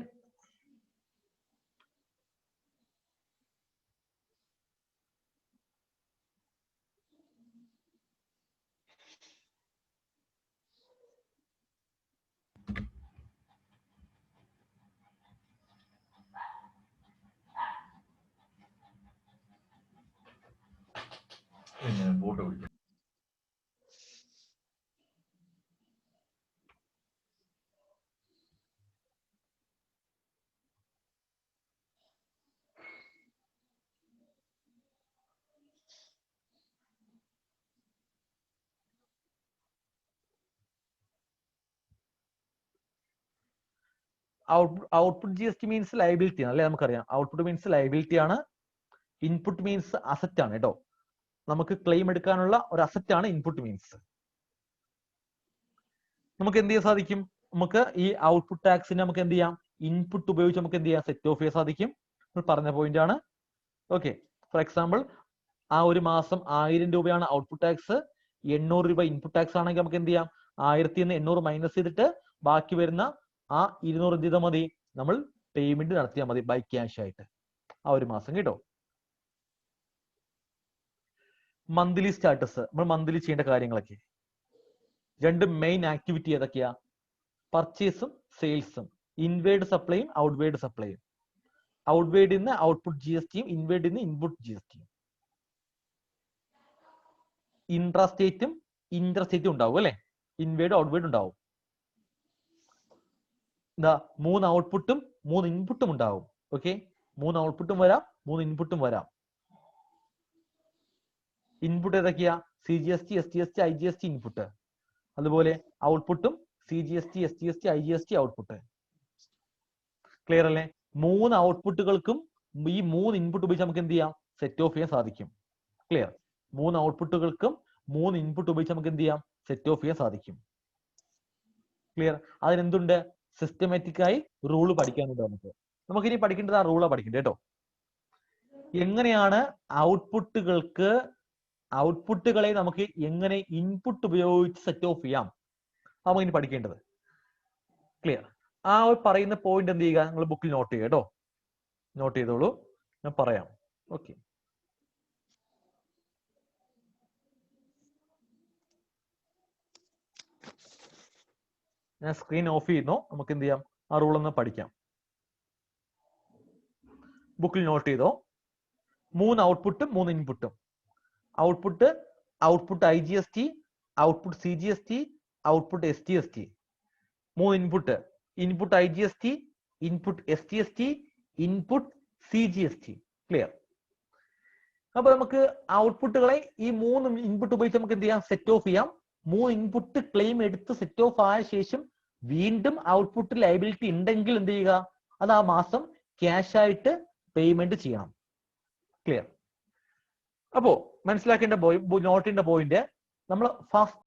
output GST means liability ആണ് അല്ലെ? നമുക്കറിയാം ഔട്ട്പുട്ട് മീൻസ് ലയബിലിറ്റി ആണ്, ഇൻപുട്ട് മീൻസ് അസറ്റ് ആണ് കേട്ടോ. നമുക്ക് ക്ലെയിം എടുക്കാനുള്ള ഒരു അസറ്റ് ആണ് ഇൻപുട്ട് മീൻസ്. നമുക്ക് എന്ത് ചെയ്യാൻ സാധിക്കും? നമുക്ക് ഈ ഔട്ട്പുട്ട് ടാക്സിനെ നമുക്ക് എന്ത് ചെയ്യാം? ഇൻപുട്ട് ഉപയോഗിച്ച് നമുക്ക് എന്ത് ചെയ്യാം? സെറ്റ് ഓഫ് ചെയ്യാൻ സാധിക്കും. നമ്മൾ പറഞ്ഞ പോയിന്റ് ആണ്. ഓക്കെ, ഫോർ എക്സാമ്പിൾ ആ ഒരു മാസം 1000 രൂപയാണ് ഔട്ട്പുട്ട് ടാക്സ്, 800 രൂപ ഇൻപുട്ട് ടാക്സ് ആണെങ്കിൽ നമുക്ക് എന്ത് ചെയ്യാം? 1000 800 മൈനസ് ചെയ്തിട്ട് ബാക്കി വരുന്ന ആ 200 എന്ത് ചെയ്താൽ മതി? നമ്മൾ പേയ്മെന്റ് നടത്തിയാൽ മതി ബൈ ക്യാഷ് ആയിട്ട് ആ ഒരു മാസം കേട്ടോ. മന്ത്ലി സ്റ്റാറ്റസ്, നമ്മൾ മന്ത്ലി ചെയ്യേണ്ട കാര്യങ്ങളൊക്കെ. രണ്ട് മെയിൻ ആക്ടിവിറ്റി ഏതൊക്കെയാ? പർച്ചേസും സെയിൽസും, ഇൻവേർഡ് സപ്ലൈയും ഔട്ട്വേർഡ് സപ്ലൈയും. ഔട്ട്വേർഡിൽ നിന്ന് ഔട്ട്പുട്ട് GSTയും ഇൻവേർഡിൽ നിന്ന് ഇൻപുട്ട് GSTയും. ഇൻട്രാസ്റ്റേറ്റും ഇന്റർസ്റ്റേറ്റും ഉണ്ടാവും അല്ലെ? ഇൻവേർഡ് ഔട്ട്വേർഡ് ഉണ്ടാവും. എന്താ? 3 ഔട്ട്പുട്ടും 3 ഇൻപുട്ടും ഉണ്ടാവും. ഓക്കെ, 3 ഔട്ട്പുട്ടും വരാം, 3 ഇൻപുട്ടും വരാം. ഇൻപുട്ട് ഏതൊക്കെയാ? CGST, SGST, IGST input. അതുപോലെ ഔട്ട്പുട്ടും CGST, SGST, IGST output. Clear അല്ലേ? 3 ഔട്ട്പുട്ടുകൾക്കും ഈ 3 ഇൻപുട്ട് ഉപയോഗിച്ച് നമുക്ക് എന്ത് ചെയ്യാം? സെറ്റ് ഓഫ് ചെയ്യാൻ സാധിക്കും. ക്ലിയർ? 3 ഔട്ട്പുട്ടുകൾക്കും 3 ഇൻപുട്ട് ഉപയോഗിച്ച് നമുക്ക് എന്ത് ചെയ്യാം? സെറ്റ് ഓഫ് ചെയ്യാൻ സാധിക്കും. ക്ലിയർ? അതിനെന്തുണ്ട്? സിസ്റ്റമാറ്റിക് ആയി റൂള് പഠിക്കാനുണ്ട്. നമുക്കിനി പഠിക്കേണ്ടത് ആ റൂളാണ് പഠിക്കേണ്ടത് കേട്ടോ. എങ്ങനെയാണ് ഔട്ട്പുട്ടുകളെ നമുക്ക് എങ്ങനെ ഇൻപുട്ട് ഉപയോഗിച്ച് സെറ്റ് ഓഫ് ചെയ്യാം, നമുക്ക് ഇനി പഠിക്കേണ്ടത്. ക്ലിയർ? ആ പറയുന്ന പോയിന്റ് എന്ത് ചെയ്യുക? നിങ്ങൾ ബുക്കിൽ നോട്ട് ചെയ്യുക കേട്ടോ. നോട്ട് ചെയ്തോളൂ, ഞാൻ പറയാം. ഓക്കെ, ഞാൻ സ്ക്രീൻ ഓഫ് ചെയ്യുന്നു. നമുക്ക് എന്ത് ചെയ്യാം? ആ റൂൾ ഒന്ന് പഠിക്കാം. ബുക്കിൽ നോട്ട് ചെയ്തോ. 3 ഔട്ട്പുട്ടും 3 ഇൻപുട്ടും. Output IGST, output CGST, output SGST. 3 input IGST, input SGST, input CGST. Clear? അപ്പൊ നമുക്ക് ഔട്ട്പുട്ടുകളെ ഈ 3 ഇൻപുട്ട് ഉപയോഗിച്ച് നമുക്ക് എന്ത് ചെയ്യാം? സെറ്റ് ഓഫ് ചെയ്യാം. 3 ഇൻപുട്ട് ക്ലെയിം എടുത്ത് സെറ്റ് ഓഫ് ആയ ശേഷം വീണ്ടും ഔട്ട്പുട്ട് ലയബിലിറ്റി ഉണ്ടെങ്കിൽ എന്ത് ചെയ്യുക? അത് ആ മാസം ക്യാഷ് ആയിട്ട് പേയ്മെന്റ് ചെയ്യണം. ക്ലിയർ? അപ്പോ മനസ്സിലാക്കേണ്ട നോട്ടിന്റെ പോയിന്റ്, നമ്മൾ ഫസ്റ്റ്